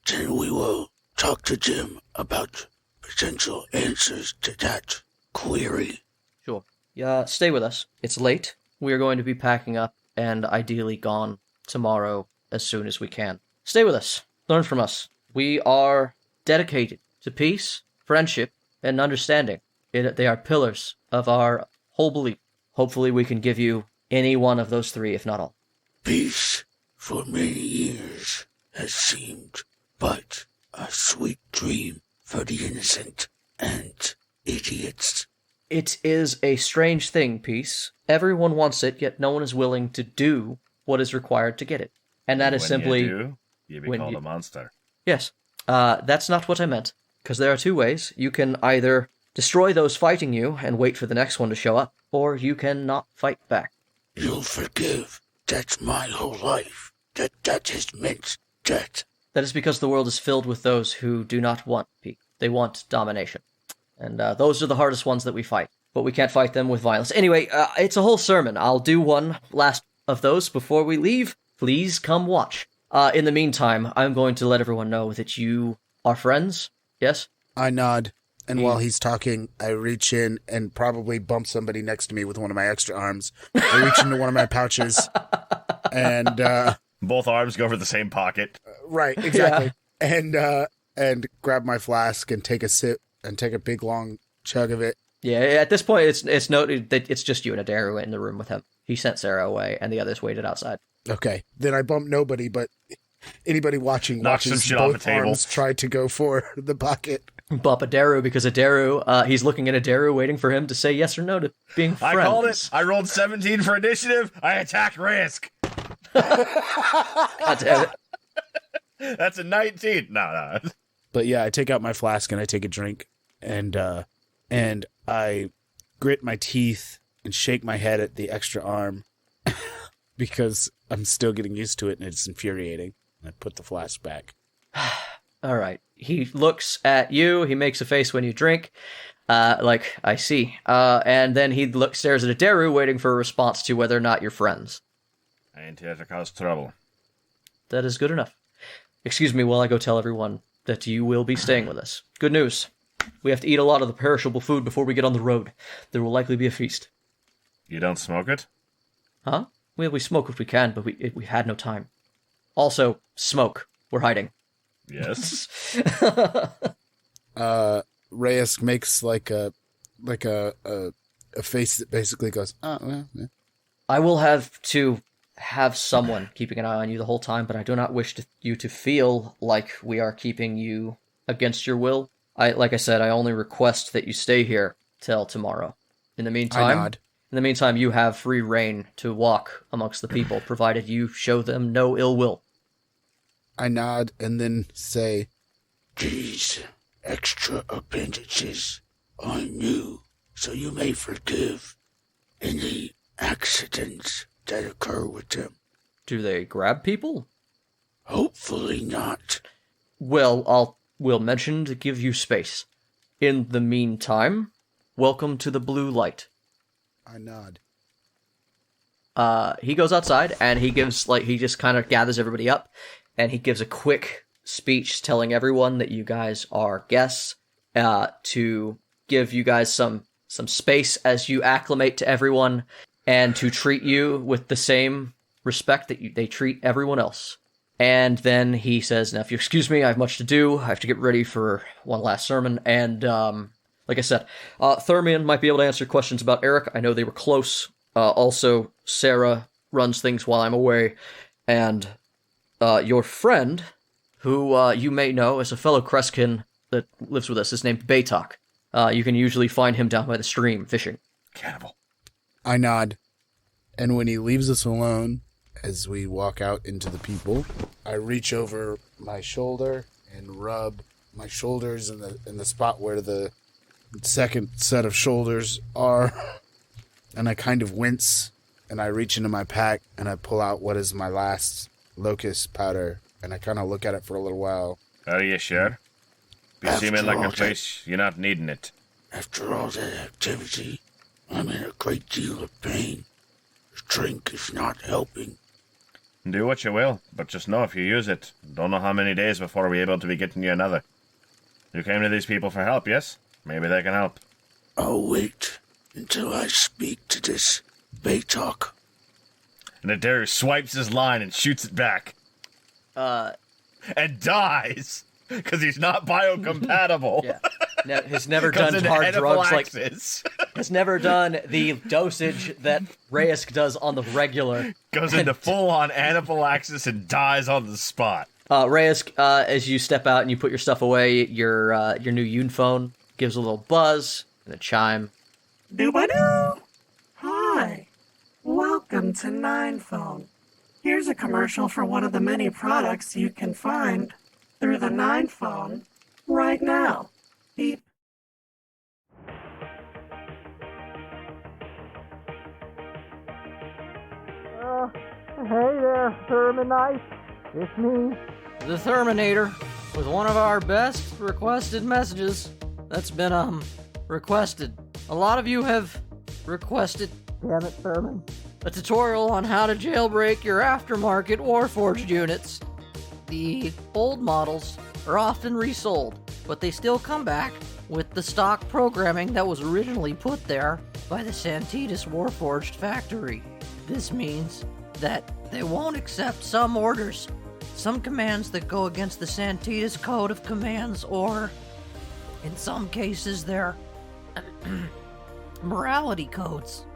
Then we will talk to Jim about potential answers to that query. Sure. Yeah, stay with us. It's late. We are going to be packing up and ideally gone tomorrow as soon as we can. Stay with us. Learn from us. We are dedicated to peace, friendship, and understanding. They are pillars of our whole belief. Hopefully we can give you any one of those three, if not all. Peace, for many years, has seemed but a sweet dream for the innocent and idiots. It is a strange thing, peace. Everyone wants it, yet no one is willing to do what is required to get it. And that is When simply... you do, you be when called you- a monster. Yes. That's not what I meant. Because there are two ways. You can either destroy those fighting you and wait for the next one to show up, or you can not fight back. You'll forgive. That's my whole life. That has meant that. That is because the world is filled with those who do not want peace. They want domination. And those are the hardest ones that we fight. But we can't fight them with violence. Anyway, it's a whole sermon. I'll do one last of those before we leave. Please come watch. In the meantime, I'm going to let everyone know that you are friends. Yes? I nod, and while he's talking, I reach in and probably bump somebody next to me with one of my extra arms. I reach into one of my pouches, and Both arms go for the same pocket. right, exactly, and grab my flask and take a sip and take a big long chug of it. Yeah, at this point, it's noted that it's just you and Adaru in the room with him. He sent Sarah away, and the others waited outside. Okay, then I bump nobody, but anybody watching Knock some watches shit off both the table. arms try to go for the bucket. Bump Adaru because Adaru, he's looking at Adaru, waiting for him to say yes or no to being friends. I called it. I rolled 17 for initiative. I attacked Reyesk. God damn it. That's a 19. No. But yeah, I take out my flask and I take a drink, and I grit my teeth and shake my head at the extra arm because I'm still getting used to it and it's infuriating. And I put the flask back. All right. He looks at you. He makes a face when you drink. Like, I see. And then he stares at Adaru, waiting for a response to whether or not you're friends. I ain't here to cause trouble. That is good enough. Excuse me while I go tell everyone that you will be staying with us. Good news. We have to eat a lot of the perishable food before we get on the road. There will likely be a feast. You don't smoke it? Huh? Well, we smoke if we can, but we had no time. Also, smoke. We're hiding. Yes. Reyesk makes like a face that basically goes, oh, well, yeah. I will have to have someone keeping an eye on you the whole time, but I do not wish you to feel like we are keeping you against your will. Like I said, I only request that you stay here till tomorrow. In the meantime, you have free reign to walk amongst the people, provided you show them no ill will. I nod and then say, These extra appendages are new, so you may forgive any accidents that occur with them. Do they grab people? Hopefully not. Well, we'll mention to give you space. In the meantime, welcome to the blue light. I nod. He goes outside, and he just kind of gathers everybody up, and he gives a quick speech telling everyone that you guys are guests, to give you guys some space as you acclimate to everyone, and to treat you with the same respect that they treat everyone else. And then he says, now, if you excuse me, I have much to do. I have to get ready for one last sermon. And, like I said, Thermion might be able to answer questions about Eric. I know they were close. Also, Sarah runs things while I'm away. And your friend, who you may know as a fellow Kreskin that lives with us, is named Baytok. You can usually find him down by the stream fishing. Cannibal. I nod. And when he leaves us alone, as we walk out into the people, I reach over my shoulder and rub my shoulders in the spot where the second set of shoulders are. And I kind of wince, and I reach into my pack, and I pull out what is my last locust powder, and I kind of look at it for a little while. Are you sure? You seem in like a place you're not needing it. After all that activity, I'm in a great deal of pain. The drink is not helping. Do what you will, but just know if you use it, don't know how many days before we're able to be getting you another. You came to these people for help, yes? Maybe they can help. I'll wait until I speak to this Baytok. And Adaru swipes his line and shoots it back. And dies! Because he's not biocompatible. Yeah. Has never done hard drugs has never done the dosage that Reyesk does on the regular. Goes into full-on anaphylaxis and dies on the spot. Reyesk, as you step out and you put your stuff away, your new Yoon phone gives a little buzz and a chime. Doo-ba-doo! Hi. Welcome to Nine Phone. Here's a commercial for one of the many products you can find through the Nine Phone right now. Beep. Hey there, Terminite. It's me. The Terminator, with one of our best requested messages that's been, requested. A lot of you have requested, damn it, Thurman, a tutorial on how to jailbreak your aftermarket Warforged units. The old models are often resold, but they still come back with the stock programming that was originally put there by the Santos Warforged factory. This means that they won't accept some orders, some commands that go against the Santos Code of Commands, or, in some cases, their morality codes.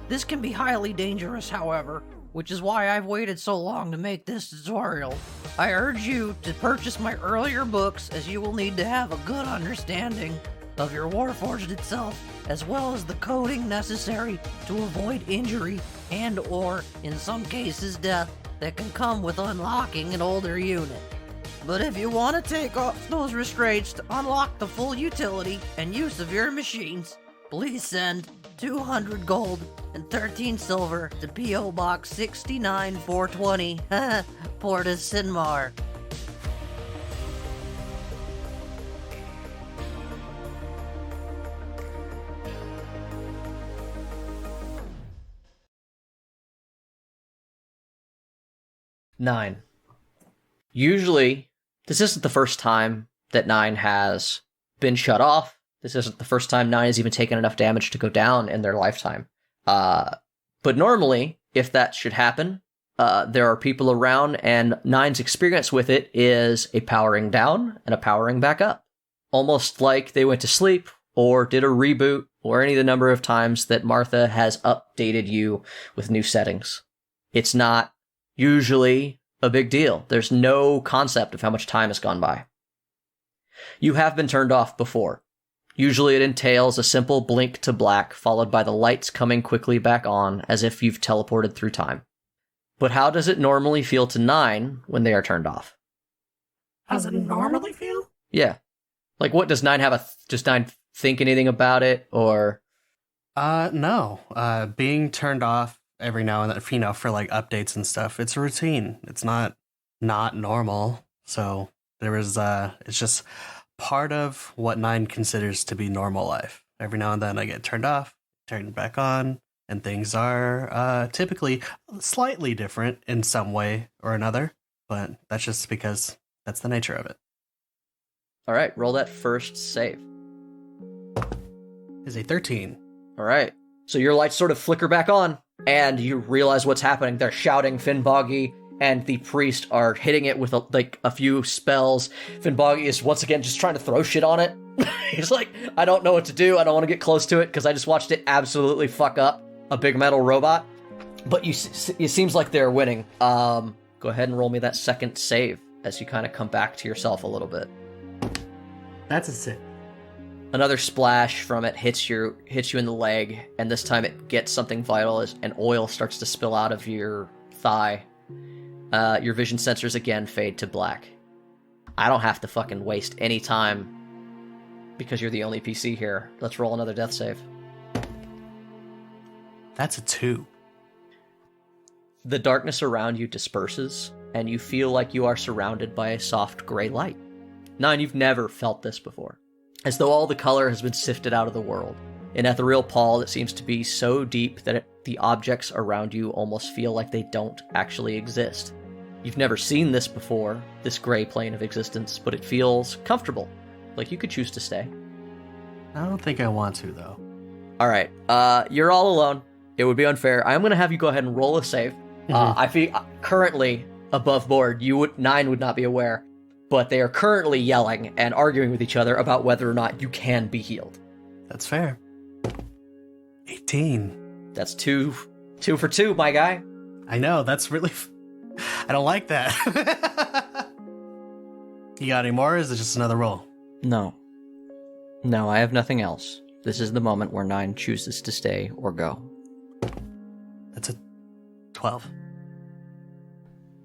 This can be highly dangerous, however, which is why I've waited so long to make this tutorial. I urge you to purchase my earlier books, as you will need to have a good understanding of your Warforged itself, as well as the coding necessary to avoid injury and or, in some cases, death that can come with unlocking an older unit. But if you want to take off those restraints to unlock the full utility and use of your machines, Please send 200 gold and 13 silver to P.O. Box 69420, Portus Sinmar. Nine. Usually, this isn't the first time that 9 has been shut off. This isn't the first time 9 has even taken enough damage to go down in their lifetime. But normally, if that should happen, there are people around, and 9's experience with it is a powering down and a powering back up. Almost like they went to sleep, or did a reboot, or any of the number of times that Martha has updated you with new settings. It's not usually a big deal. There's no concept of how much time has gone by. You have been turned off before. Usually it entails a simple blink to black, followed by the lights coming quickly back on, as if you've teleported through time. But how does it normally feel to 9 when they are turned off? How does it normally feel? Yeah. Like, what, does 9 have does 9 think anything about it, or? No. Being turned off every now and then, for like updates and stuff, it's a routine. It's not normal. So it's just part of what 9 considers to be normal life. Every now and then I get turned off, turned back on, and things are typically slightly different in some way or another, but that's just because that's the nature of it. All right, roll that first save. Is a 13. All right. So your lights sort of flicker back on, and you realize what's happening. They're shouting. Finnboggy and the priest are hitting it with a few spells. Finnboggy is once again just trying to throw shit on it. He's like, I don't know what to do. I don't want to get close to it because I just watched it absolutely fuck up a big metal robot. But it seems like they're winning. Go ahead and roll me that second save as you kind of come back to yourself a little bit. That's a 6. Another splash from it hits you in the leg, and this time it gets something vital as an oil starts to spill out of your thigh. Your vision sensors again fade to black. I don't have to fucking waste any time because you're the only PC here. Let's roll another death save. That's a 2. The darkness around you disperses, and you feel like you are surrounded by a soft gray light. 9, you've never felt this before. As though all the color has been sifted out of the world. An ethereal pall that seems to be so deep that the objects around you almost feel like they don't actually exist. You've never seen this before, this gray plane of existence, but it feels comfortable, like you could choose to stay. I don't think I want to, though. Alright, you're all alone. It would be unfair. I'm going to have you go ahead and roll a save. I feel currently above board, 9 would not be aware, but they are currently yelling and arguing with each other about whether or not you can be healed. That's fair. 18. That's two for 2, my guy. I know, that's really... I don't like that. You got any more, or is it just another roll? No, I have nothing else. This is the moment where 9 chooses to stay or go. That's a 12.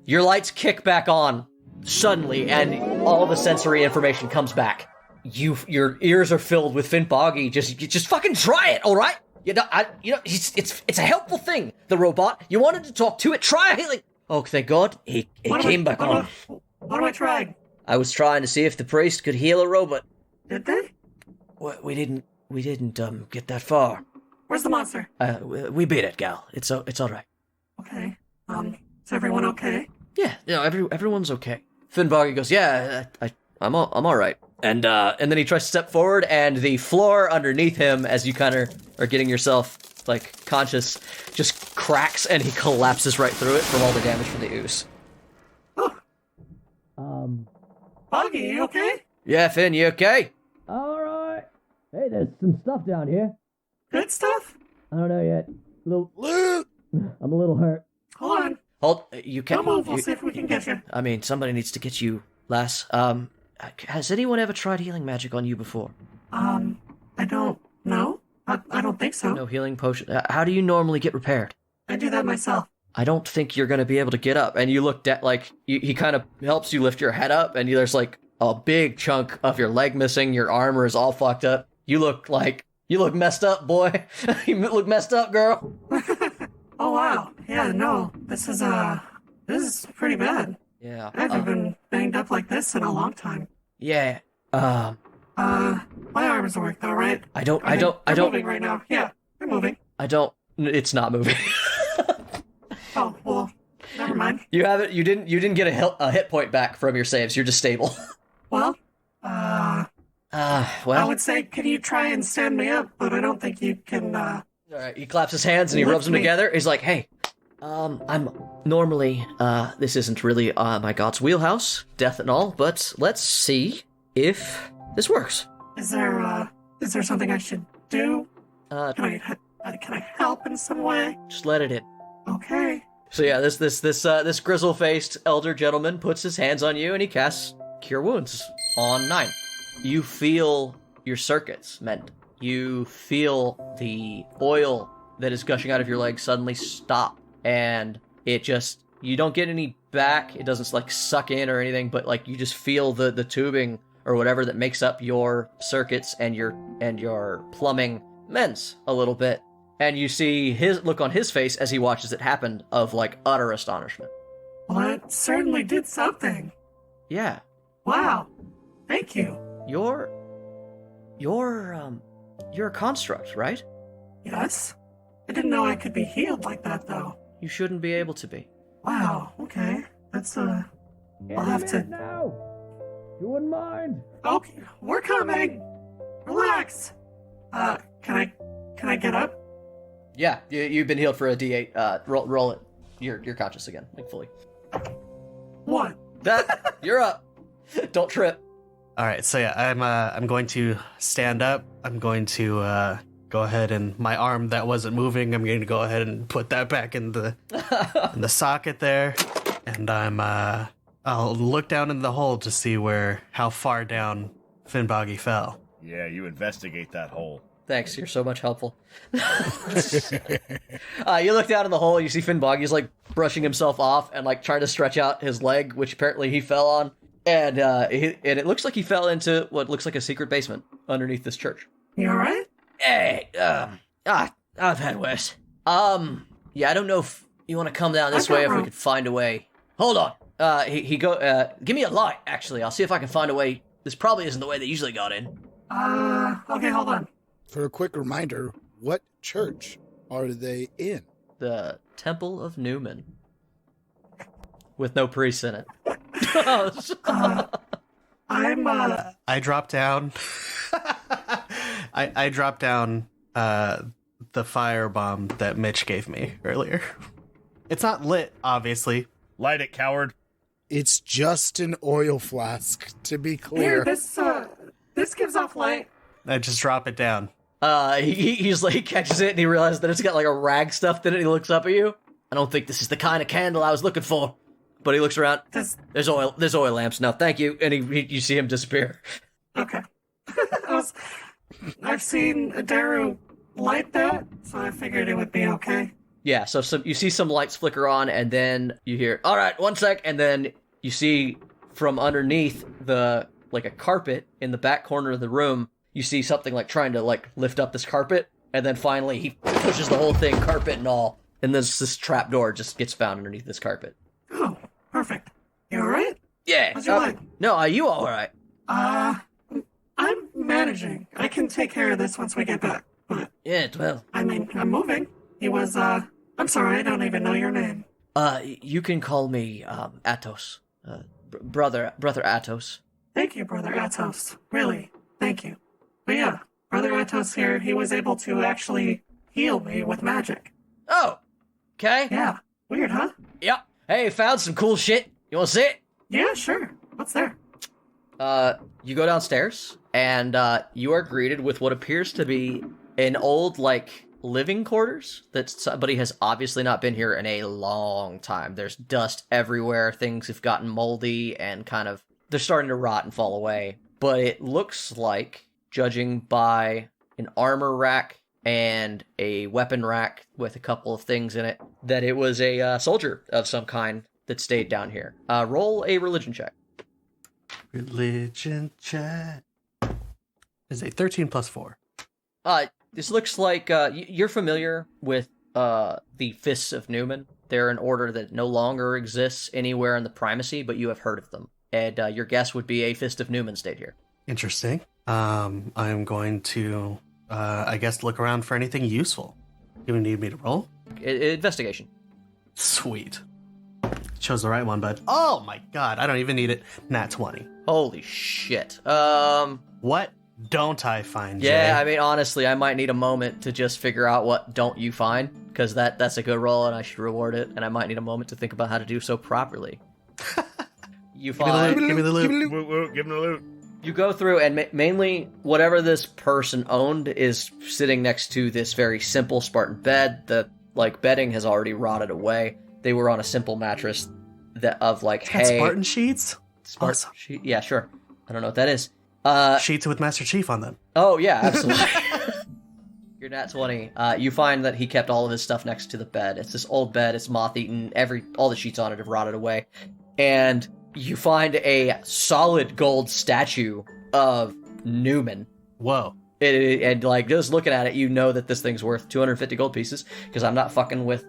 Your lights kick back on suddenly, and all the sensory information comes back. Your ears are filled with Finnboggy. Just fucking try it, all right? It's a helpful thing. The robot. You wanted to talk to it. Try healing. Oh, thank God, it came back on. What am I trying? I was trying to see if the priest could heal a robot. Did they? We didn't get that far. Where's the monster? We beat it, gal. It's all right. Okay. Is everyone okay? Yeah, everyone's okay. Finnboggy goes, yeah, I'm all right. And then he tries to step forward, and the floor underneath him, as you kind of are getting yourself conscious, just cracks, and he collapses right through it from all the damage from the ooze. Boggy, you okay? Yeah, Finn, you okay? All right. Hey, there's some stuff down here. Good stuff? I don't know yet. I'm a little hurt. Hold on. You can't Don't move, we'll see if we can get you. I mean, somebody needs to get you, lass. Has anyone ever tried healing magic on you before? I don't know. I don't think so. No healing potion. How do you normally get repaired? I do that myself. I don't think you're going to be able to get up. And you look at, he kind of helps you lift your head up, and there's, a big chunk of your leg missing. Your armor is all fucked up. You look like You look messed up, boy. You look messed up, girl. Oh, wow. Yeah, no. This is pretty bad. Yeah. I haven't been banged up like this in a long time. Yeah. My arms work though, right? I don't. They're moving right now. Yeah, they're moving. It's not moving. Oh, well, never mind. You haven't. You didn't get a hit point back from your saves. You're just stable. Well, well. I would say, can you try and stand me up? But I don't think you can. All right. He claps his hands and he rubs them together. He's like, "Hey, I'm normally this isn't really my god's wheelhouse, death and all, but let's see if this works." Is there something I should do? Can I help in some way? Just let it in. Okay. So yeah, this grizzle-faced elder gentleman puts his hands on you and he casts Cure Wounds on 9. You feel your circuits mend. You feel the oil that is gushing out of your leg suddenly stop, and it just, you don't get any back. It doesn't like suck in or anything, but like you just feel the tubing or whatever that makes up your circuits and your plumbing mends a little bit. And you see his look on his face as he watches it happen of like utter astonishment. Well, it certainly did something. Yeah. Wow. Thank you. You're a construct, right? Yes. I didn't know I could be healed like that, though. You shouldn't be able to be. Wow. Okay. That's I'll have to. No, you wouldn't mind. Okay, we're coming. Relax. Can I get up? Yeah, you've been healed for a D8. Roll it. You're conscious again, like fully. 1. That you're up. Don't trip. All right, so yeah, I'm going to stand up. I'm going to go ahead and my arm that wasn't moving, I'm going to go ahead and put that back in the socket there, and I'll look down in the hole to see how far down Finnboggy fell. Yeah, you investigate that hole. Thanks, you're so much helpful. You look down in the hole, you see Finnboggy's like brushing himself off and like trying to stretch out his leg, which apparently he fell on. And it looks like he fell into what looks like a secret basement underneath this church. You alright? Hey, I've had worse. Yeah, I don't know if you want to come down this way if we could find a way. Hold on. Give me a light, actually. I'll see if I can find a way. This probably isn't the way they usually got in. Okay, hold on. For a quick reminder, what church are they in? The Temple of Newman. With no priest in it. I dropped down. I dropped down the firebomb that Mitch gave me earlier. It's not lit, obviously. Light it, coward. It's just an oil flask, to be clear. Here, this gives off light. I just drop it down. He catches it and he realizes that it's got like a rag stuffed in it. He looks up at you. I don't think this is the kind of candle I was looking for. But he looks around. There's oil lamps. No, thank you. And you see him disappear. Okay. I've seen Adaru light that, so I figured it would be okay. Yeah, so you see some lights flicker on, and then you hear, all right, 1 sec, and then you see from underneath a carpet in the back corner of the room, you see something like trying to like lift up this carpet, and then finally he pushes the whole thing, carpet and all, and this trap door just gets found underneath this carpet. Oh, perfect. You alright? Yeah. How's your leg? No, are you alright? I'm managing. I can take care of this once we get back, but... Yeah, well... I mean, I'm moving. He was, I'm sorry, I don't even know your name. You can call me, Atos. Brother Atos. Thank you, Brother Atos. Really, thank you. But yeah, Brother Atos here, he was able to actually heal me with magic. Oh, okay. Yeah, weird, huh? Yep. Hey, found some cool shit. You wanna see it? Yeah, sure. What's there? You go downstairs, and you are greeted with what appears to be an old, living quarters that somebody has obviously not been here in a long time. There's dust everywhere, things have gotten moldy, and they're starting to rot and fall away. But it looks like, judging by an armor rack and a weapon rack with a couple of things in it, that it was a soldier of some kind that stayed down here. Roll a religion check. Religion check is a 13 plus 4. This looks like you're familiar with the Fists of Newman. They're an order that no longer exists anywhere in the Primacy, but you have heard of them. And your guess would be a Fist of Newman stayed here. Interesting. I'm going to, I guess, look around for anything useful. You need me to roll? Investigation. Sweet. Chose the right one, bud. Oh my god, I don't even need it. Nat 20. Holy shit. What don't I find, Yeah, Jay? I mean, honestly, I might need a moment to just figure out what don't you find, because that's a good roll and I should reward it, and I might need a moment to think about how to do so properly. You find... Give me the loot. Give him the loot. You go through, and mainly whatever this person owned is sitting next to this very simple Spartan bed. The bedding has already rotted away. They were on a simple mattress of hay. Spartan sheets? Awesome. Yeah, sure. I don't know what that is. Sheets with Master Chief on them. Oh yeah, absolutely. You're nat 20. You find that he kept all of his stuff next to the bed. It's this old bed. It's moth-eaten. All the sheets on it have rotted away, and you find a solid gold statue of Newman. Whoa. And just looking at it, you know that this thing's worth 250 gold pieces, because I'm not fucking with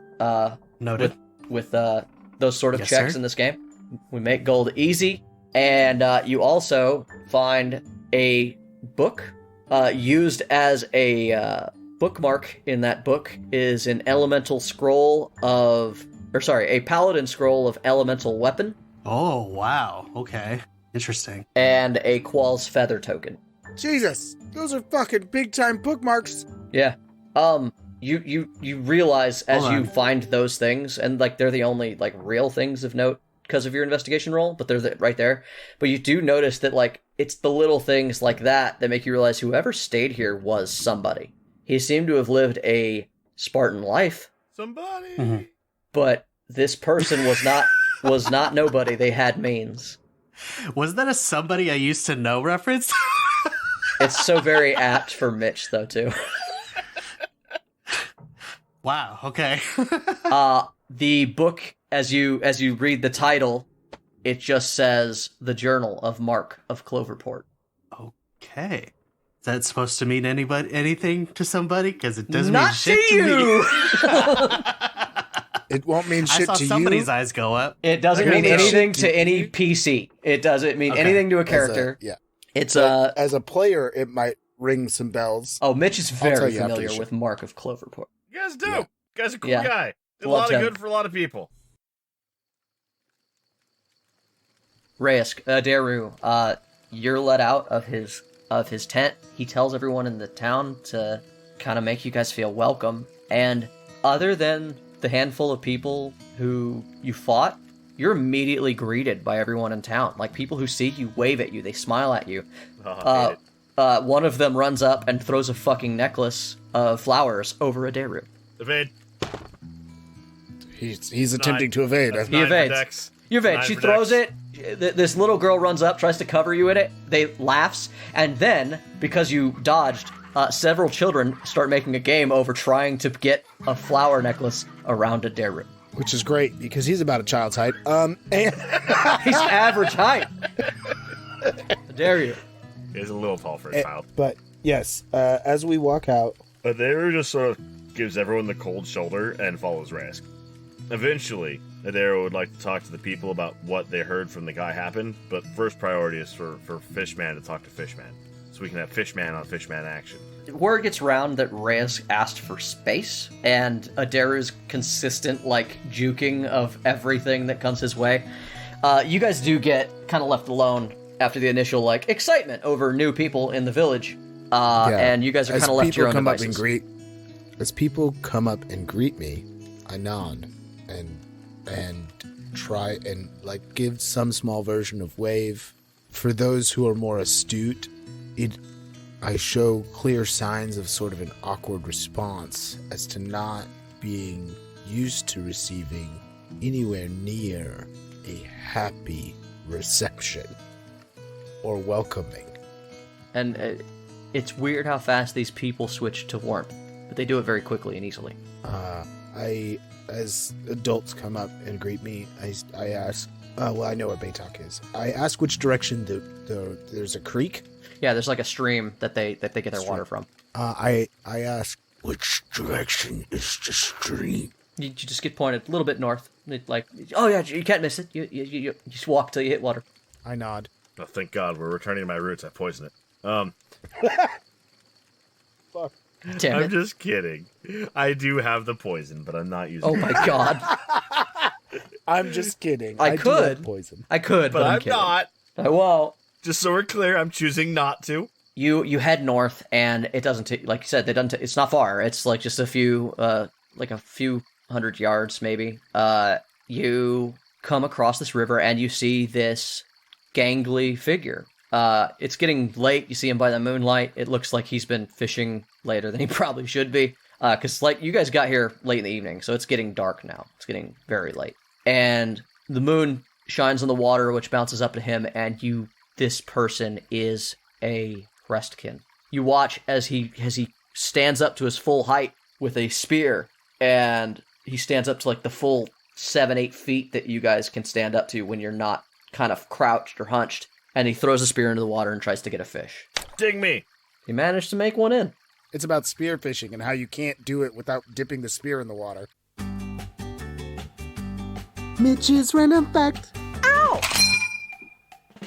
Noted. with those sort of Yes, checks sir. in this game. We make gold easy. And you also find a book used as a bookmark. In that book is an elemental scroll a paladin scroll of elemental weapon. Oh, wow. Okay. Interesting. And a Qual's feather token. Jesus, those are fucking big time bookmarks. Yeah. You realize as Hold you on. find those things, and they're the only real things of note because of your investigation roll, but they're right there. But you do notice that it's the little things like that make you realize whoever stayed here was somebody. He seemed to have lived a Spartan life, Somebody. Mhm. but this person was not nobody. They had means. Was that a somebody I used to know reference? It's so very apt for Mitch though too. Wow, okay. The book, as you read the title, it just says The Journal of Mark of Cloverport. Okay. Is that supposed to mean anything to somebody? Because it doesn't Not mean shit to you! me. It won't mean I shit saw to somebody's you. eyes go up. It doesn't Okay, mean no. anything to any PC. It doesn't mean Okay. anything to a As a- character. yeah. It's As a player, it might ring some bells. Oh, Mitch is tell very you after familiar the show. with Mark of Cloverport. You guys do. Yeah. You guys are a cool Yeah. guy. Did a Loved lot of him. good for a lot of people. Reyesk, Daru, you're let out of his tent. He tells everyone in the town to kind of make you guys feel welcome. And other than the handful of people who you fought, you're immediately greeted by everyone in town. People who see you wave at you, they smile at you. Oh, I hate it. One of them runs up and throws a fucking necklace of flowers over a Daru. Evade. He's attempting to evade. That's He 9 for evades. Dex. You evade. Nine She for throws Dex. it. This little girl runs up, tries to cover you in it. They laughs, and then because you dodged, several children start making a game over trying to get a flower necklace around a Daru. Which is great because he's about a child's height. And He's average height. How dare you? He's a little tall for a child. but yes, as we walk out, Adair just sort of gives everyone the cold shoulder and follows Reyesk. Eventually, Adair would like to talk to the people about what they heard from the guy happened, but first priority is for Fishman to talk to Fishman, so we can have Fishman on Fishman action. Word gets round that Reyesk asked for space, and Adaru's consistent, juking of everything that comes his way. You guys do get kind of left alone after the initial, excitement over new people in the village. And you guys are as kind of left to your own people come up devices. as people come up and greet me, I nod and try and give some small version of wave. For those who are more astute, I show clear signs of sort of an awkward response as to not being used to receiving anywhere near a happy reception or welcoming. And it's weird how fast these people switch to warmth, but they do it very quickly and easily. As adults come up and greet me, I ask, I know where Baytok is. I ask which direction there's a creek. Yeah, there's a stream that they get their water from. I ask, Which direction is the stream? You just get pointed a little bit north. Like, oh yeah, you can't miss it. You just walk till you hit water. I nod. Oh, thank God, we're returning to my roots. I poison it. Fuck. Damn I'm it. just kidding. I do have the poison, but I'm not using Oh it. my God. I'm just kidding. I do could. have poison. I could, But I'm kidding. not. I won't. Just so we're clear, I'm choosing not to. You head north, and it doesn't take, like you said, it's not far. It's like just a few hundred yards, maybe. You come across this river, and you see this gangly figure. It's getting late. You see him by the moonlight. It looks like he's been fishing later than he probably should be. Because, like, you guys got here late in the evening, so it's getting dark now. It's getting very late. And the moon shines on the water, which bounces up to him, and this person is a Crestkin. You watch as he stands up to his full height with a spear, and he stands up to, like, the full 7-8 feet that you guys can stand up to when you're not kind of crouched or hunched, and he throws a spear into the water and tries to get a fish. Ding me. He managed to make one in. It's about spearfishing and how you can't do it without dipping the spear in the water. Mitch's random fact.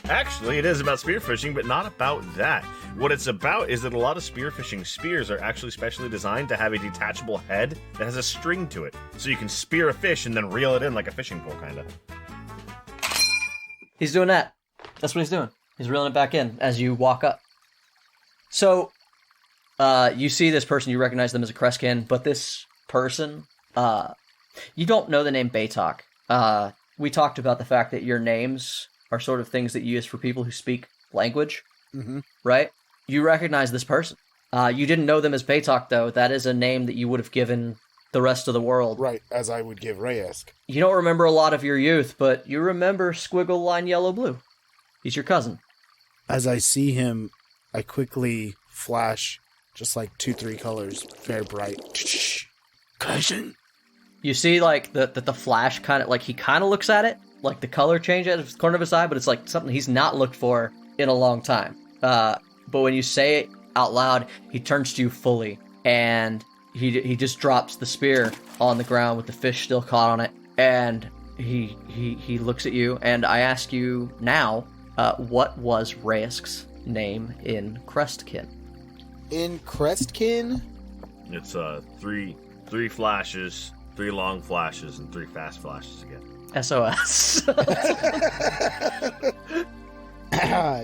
Actually, it is about spearfishing, but not about that. What it's about is that a lot of spearfishing spears are actually specially designed to have a detachable head that has a string to it. So you can spear a fish and then reel it in like a fishing pole, kind of. He's doing that. That's what he's doing. He's reeling it back in as you walk up. So, you see this person, you recognize them as a Crestkin, but this person, you don't know the name Baytok. We talked about the fact that your names are sort of things that you use for people who speak language, right? You recognize this person. You didn't know them as Baytok, though. That is a name that you would have given the rest of the world. Right, as I would give Reyesk. You don't remember a lot of your youth, but you remember Squiggle Line Yellow Blue. He's your cousin. As I see him, I quickly flash just like 2-3 colors, very bright. Cousin? You see, like, the flash kind of, like, he kind of looks at it, like the color change at the corner of his eye, but it's like something he's not looked for in a long time. But when you say it out loud, he turns to you fully, and he just drops the spear on the ground with the fish still caught on it, and he looks at you, and I ask you now, what was Reyesk's name in Crestkin? In Crestkin? It's three flashes, 3 long flashes, and 3 fast flashes again. SOS.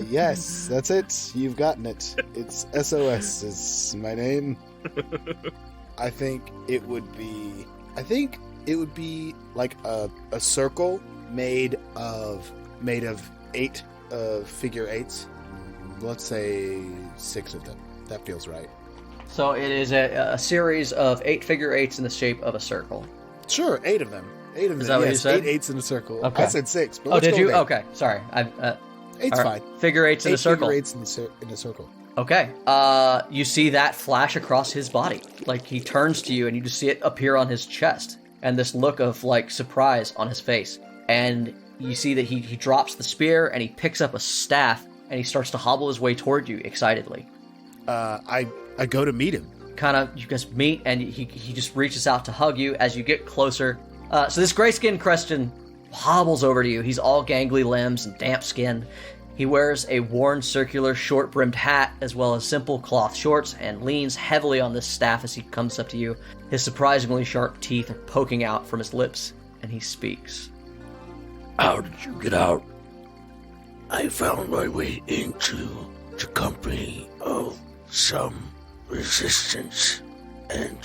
Yes, that's it. You've gotten it. It's SOS is my name. I think it would be like a circle made of 8 figure 8s. Let's say 6 of them. That feels right. So it is a series of 8 figure 8s in the shape of a circle. Sure, 8 of them. 8 of them. Is that what you yes, said? 8 8s in a circle. Okay. I said 6. But Oh, let's did go you? with 8. Okay, sorry. 8's all fine. Figure 8s in a circle. Figure 8s in a circle. Okay. You see that flash across his body. Like, he turns to you, and you just see it appear on his chest, and this look of, like, surprise on his face. And you see that he drops the spear, and he picks up a staff, and he starts to hobble his way toward you excitedly. I go to meet him. Kind of, you guys meet, and he just reaches out to hug you as you get closer. So this gray-skinned Creston hobbles over to you. He's all gangly limbs and damp skin. He wears a worn circular short-brimmed hat as well as simple cloth shorts and leans heavily on this staff as he comes up to you. His surprisingly sharp teeth are poking out from his lips, and he speaks. How did you get out? I found my way into the company of some resistance, and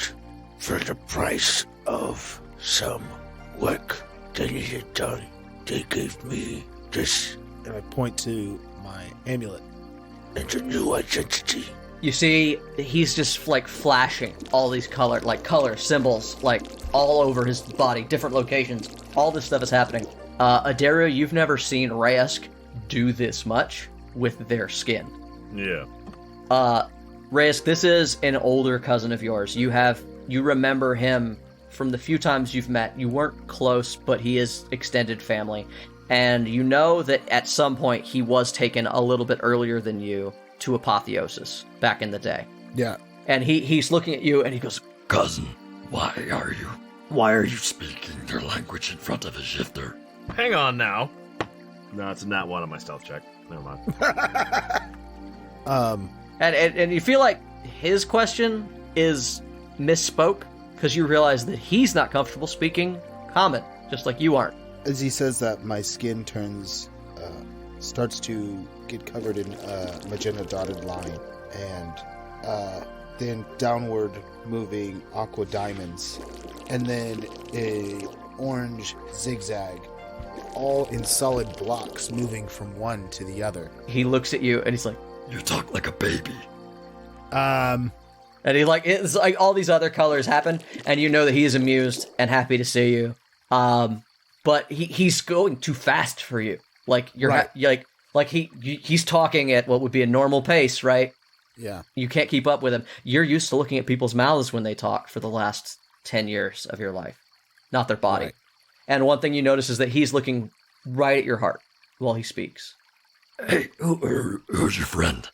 for the price of some work they needed done, they gave me this, And I point to my amulet. and a new identity. You see, he's just, like, flashing all these color symbols, like, all over his body, different locations. All this stuff is happening. Adario, you've never seen Reyesk do this much with their skin. Yeah. Reyesk, this is an older cousin of yours. You remember him from the few times you've met. You weren't close, but he is extended family. And you know that at some point he was taken a little bit earlier than you to apotheosis back in the day. Yeah. And he's looking at you, and he goes, Cousin, why are you speaking their language in front of a shifter? Hang on now. No, it's not one on my stealth check. Never mind. And you feel like his question is misspoke, because you realize that he's not comfortable speaking common, just like you aren't. As he says that, my skin starts to get covered in magenta dotted line, and then downward moving aqua diamonds, and then a orange zigzag, all in solid blocks moving from one to the other. He looks at you and he's like, You talk like a baby. And it's like all these other colors happen, and you know that he is amused and happy to see you. But he's going too fast for you. Like you're Right. he's talking at what would be a normal pace, right? Yeah. You can't keep up with him. You're used to looking at people's mouths when they talk for the last 10 years of your life, not their body. Right. And one thing you notice is that he's looking right at your heart while he speaks. Hey, who's your friend?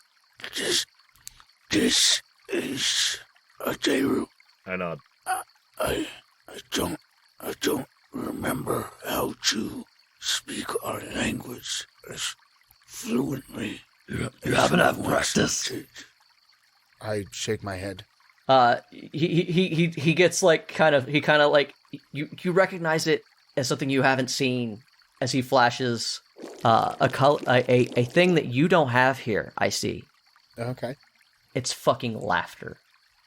This is a Jeru. I nod. I don't remember how to speak our language as fluently. You haven't had practice? I shake my head. He gets like you recognize it as something you haven't seen as he flashes a thing that you don't have here. I see. Okay. It's fucking laughter.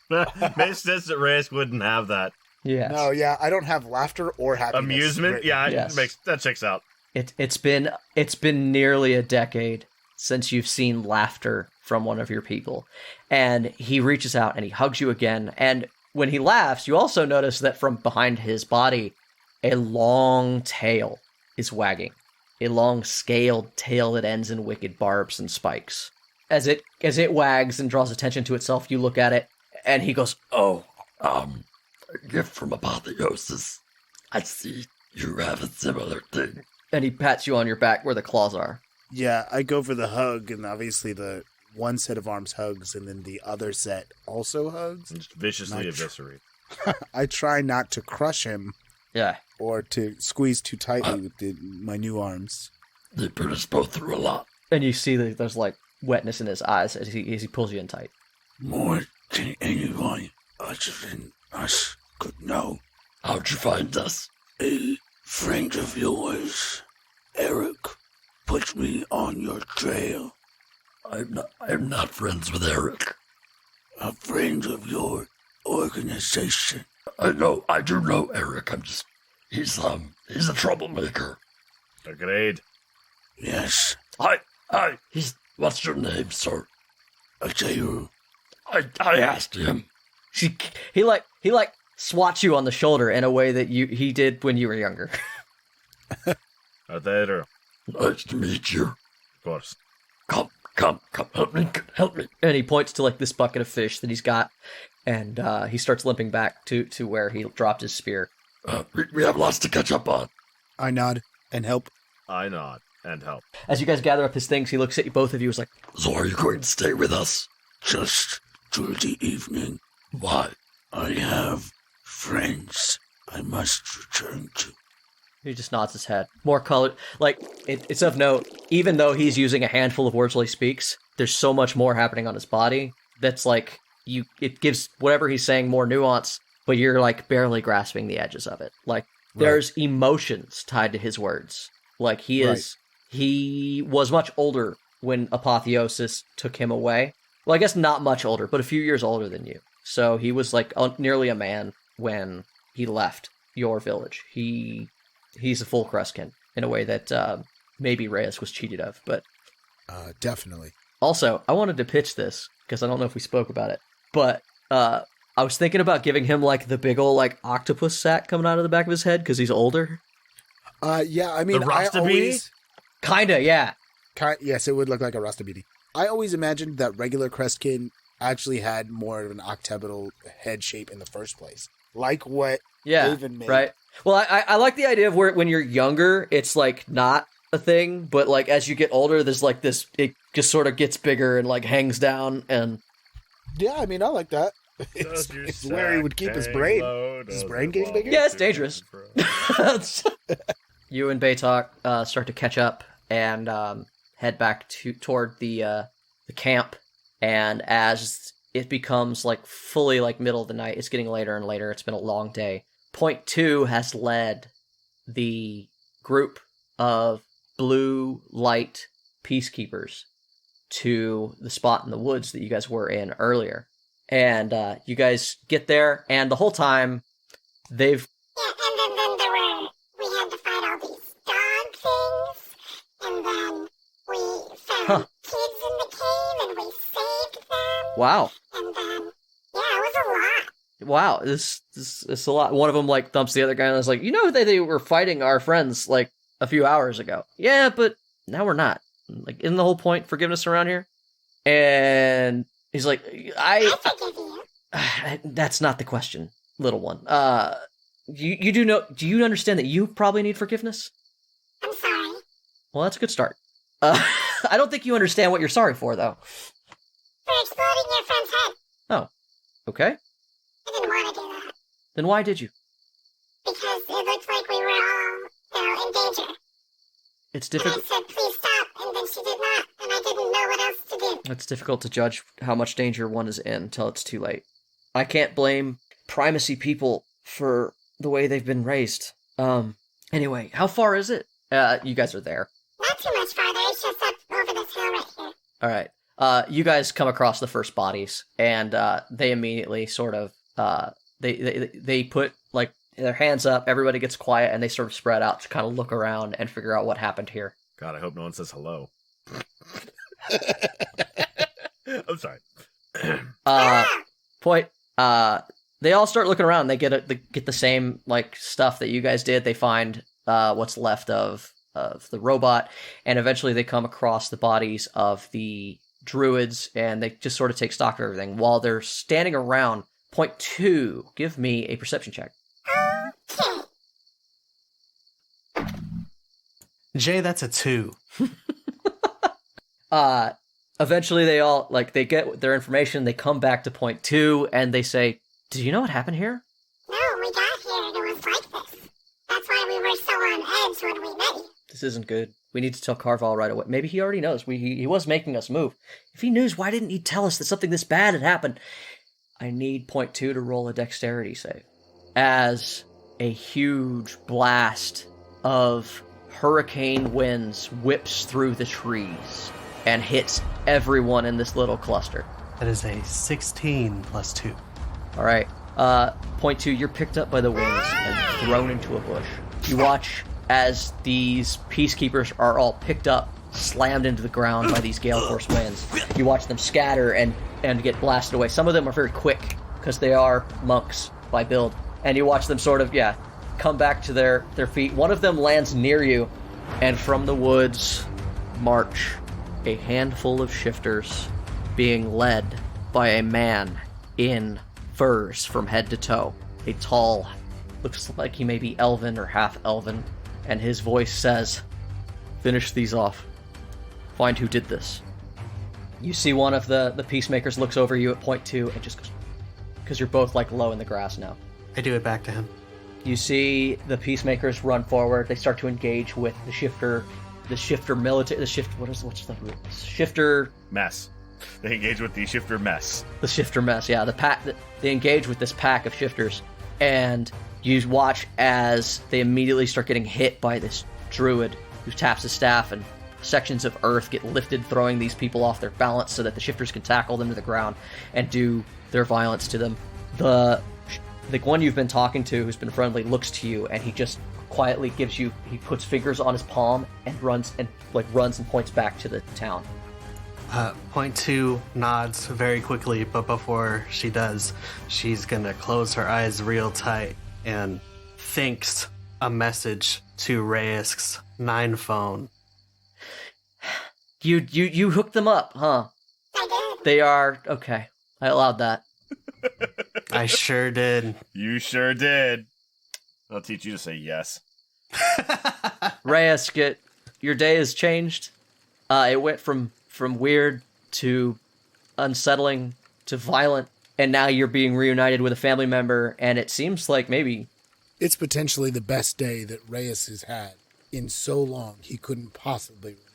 Makes sense that Reyesk wouldn't have that. Yeah. No, yeah, I don't have laughter or happiness. Amusement? written. Yeah, Yes. that checks out. It's been nearly a decade since you've seen laughter from one of your people. And he reaches out and he hugs you again. And when he laughs, you also notice that from behind his body, a long tail is wagging. A long scaled tail that ends in wicked barbs and spikes. As it wags and draws attention to itself, you look at it, and he goes, Oh, a gift from Apotheosis. I see you have a similar thing. and he pats you on your back where the claws are. Yeah, I go for the hug, and obviously the one set of arms hugs, and then the other set also hugs. Just viciously Nice. eviscerate. I try not to crush him Yeah. or to squeeze too tightly with my new arms. They put us both through a lot. And you see that there's like wetness in his eyes as he pulls you in tight. More than anyone other than us could know. How'd you find us? A friend of yours, Eric, put me on your trail. I'm not friends with Eric. A friend of your organization. I do know Eric. He's a troublemaker. Agreed. Yes, What's your name, sir? Ajeru. I asked him. He swats you on the shoulder in a way that he did when you were younger. Adero. Nice to meet you. Of course. Come, help me. And he points to like this bucket of fish that he's got, and he starts limping back to where he dropped his spear. We have lots to catch up on. I nod and help. I nod and help. As you guys gather up his things, he looks at you, both of you, is like, So are you going to stay with us? Just through the evening. Why? I have friends I must return to. he just nods his head. More color, like it's of note. Even though he's using a handful of words while he speaks, there's so much more happening on his body that's like it gives whatever he's saying more nuance, but you're like barely grasping the edges of it. Like there's emotions tied to his words. Like he was much older when Apotheosis took him away. Well, I guess not much older, but a few years older than you. So he was like nearly a man when he left your village. He's a full Cruskin in a way that maybe Reyesk was cheated of, but Definitely. also I wanted to pitch this because I don't know if we spoke about it, but I was thinking about giving him like the big old like octopus sack coming out of the back of his head because he's older. Yeah, I mean, The I Rasta always... Kinda, yeah. Yes, it would look like a Rastabidi. I always imagined that regular Crestkin actually had more of an octagonal head shape in the first place. Like what Yeah, Raven made. right. Well, I like the idea of where when you're younger, it's like not a thing, but like as you get older, there's like this, it just sort of gets bigger and like hangs down, and Yeah, I mean, I like that. It's where he would keep his brain. His brain getting bigger? Yeah, it's dangerous. You and Baytalk start to catch up and head back toward the camp. And as it becomes like fully like middle of the night, it's getting later and later. It's been a long day. Point 2 has led the group of blue light peacekeepers to the spot in the woods that you guys were in earlier. And you guys get there, and the whole time they've... Yeah, and then we had to fight all these dog things, and then we found kids in the cave, and we saved them. Wow. And then, yeah, it was a lot. Wow, this is a lot. One of them, like, thumps the other guy and is like, you know, they were fighting our friends, like, a few hours ago. Yeah, but now we're not. Like, isn't the whole point forgiveness around here? And he's like, I forgive you. That's not the question, little one. You do you understand that you probably need forgiveness? I'm sorry. Well, that's a good start. I don't think you understand what you're sorry for, though. For exploding your friend's head. Oh, okay. I didn't want to do that. Then why did you? Because it looked like we were all, in danger. It's And I difficult. said, please stop, and then she did not, and I didn't know what else to do. It's difficult to judge how much danger one is in until it's too late. I can't blame primacy people for the way they've been raised. Anyway, how far is it? You guys are there. Not too much farther, it's just up over this hill right here. All right. You guys come across the first bodies, and they immediately sort of they put like their hands up. Everybody gets quiet, and they sort of spread out to kind of look around and figure out what happened here. God, I hope no one says hello. I'm sorry. Point. They all start looking around. They get the same like stuff that you guys did. They find what's left of the robot, and eventually they come across the bodies of the druids, and they just sort of take stock of everything while they're standing around. Point 2, give me a perception check. Okay. Jay, that's a 2. Eventually they all, like, they get their information, they come back to point 2, and they say, do you know what happened here? No, we got here and it was like this. That's why we were so on edge when we met you. This isn't good. We need to tell Carval right away. Maybe he already knows. He was making us move. If he knows, why didn't he tell us that something this bad had happened? I need point 2 to roll a dexterity save. As a huge blast of hurricane winds whips through the trees and hits everyone in this little cluster. That is a 16 plus 2. All right. Point 2, you're picked up by the winds and thrown into a bush. You watch as these peacekeepers are all picked up, slammed into the ground by these gale force winds. You watch them scatter and get blasted away. Some of them are very quick because they are monks by build. And you watch them sort of, come back to their feet. One of them lands near you, and from the woods march a handful of shifters being led by a man in furs from head to toe. A tall, looks like he may be elven or half elven, and his voice says, finish these off. Find who did this. You see one of the peacemakers looks over you at point 2 and just goes, because you're both like low in the grass now. I do it back to him. You see the peacemakers run forward. They start to engage with the shifter military. What's the root? Shifter Mess. They engage with the shifter mess. The shifter mess, yeah. They engage with this pack of shifters, and you watch as they immediately start getting hit by this druid who taps his staff, and sections of earth get lifted, throwing these people off their balance so that the shifters can tackle them to the ground and do their violence to them. The one you've been talking to, who's been friendly, looks to you, and he just quietly he puts fingers on his palm and runs and points back to the town. Point 2 nods very quickly, but before she does, she's gonna close her eyes real tight and thinks a message to Reyesk's 9 phone. You hooked them up, huh? I did. They are okay. I allowed that. I sure did. You sure did. I'll teach you to say yes. Reyesk, your day has changed. It went from weird to unsettling to violent, and now you're being reunited with a family member, and it seems like maybe... It's potentially the best day that Reyesk has had in so long he couldn't possibly remember.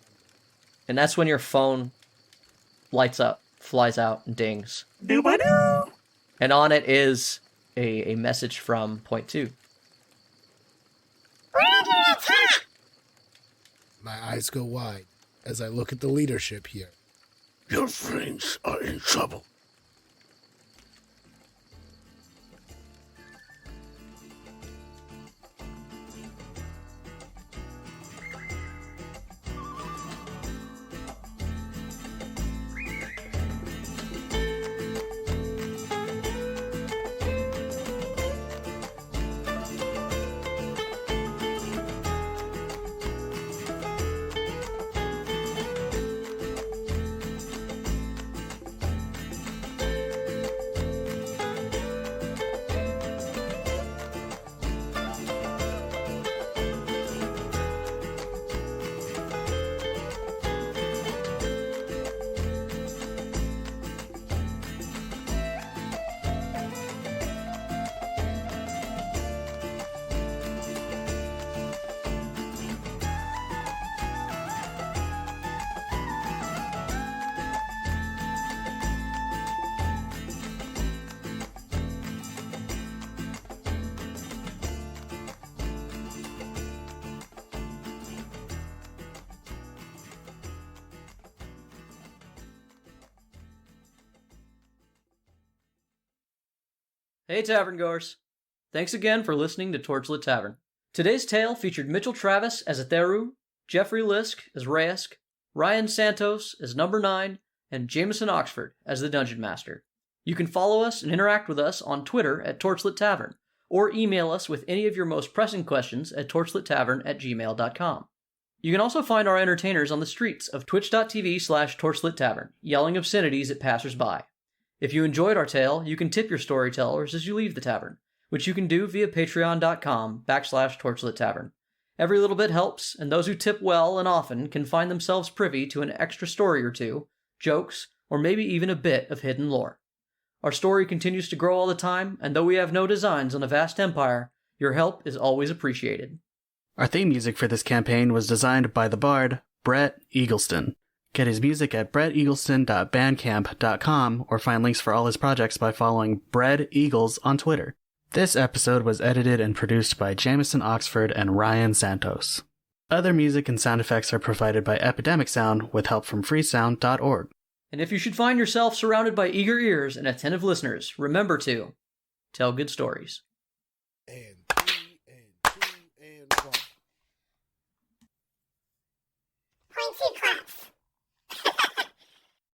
And that's when your phone lights up, flies out, and dings. Doo-ba-doo! And on it is a message from Point 2. We're under attack! My eyes go wide as I look at the leadership here. Your friends are in trouble. Hey Tavern Goers! Thanks again for listening to Torchlit Tavern. Today's tale featured Mitchell Travis as Atheru, Jeffrey Lisk as Reyesk, Ryan Santos as Number 9, and Jameson Oxford as the Dungeon Master. You can follow us and interact with us on Twitter at Torchlit Tavern, or email us with any of your most pressing questions at torchlittavern@gmail.com. You can also find our entertainers on the streets of twitch.tv/torchlittavern, yelling obscenities at passersby. If you enjoyed our tale, you can tip your storytellers as you leave the tavern, which you can do via patreon.com/torchlittavern. Every little bit helps, and those who tip well and often can find themselves privy to an extra story or two, jokes, or maybe even a bit of hidden lore. Our story continues to grow all the time, and though we have no designs on a vast empire, your help is always appreciated. Our theme music for this campaign was designed by the bard, Brett Eagleston. Get his music at bretteagleston.bandcamp.com or find links for all his projects by following Bread Eagles on Twitter. This episode was edited and produced by Jameson Oxford and Ryan Santos. Other music and sound effects are provided by Epidemic Sound with help from freesound.org. And if you should find yourself surrounded by eager ears and attentive listeners, remember to tell good stories.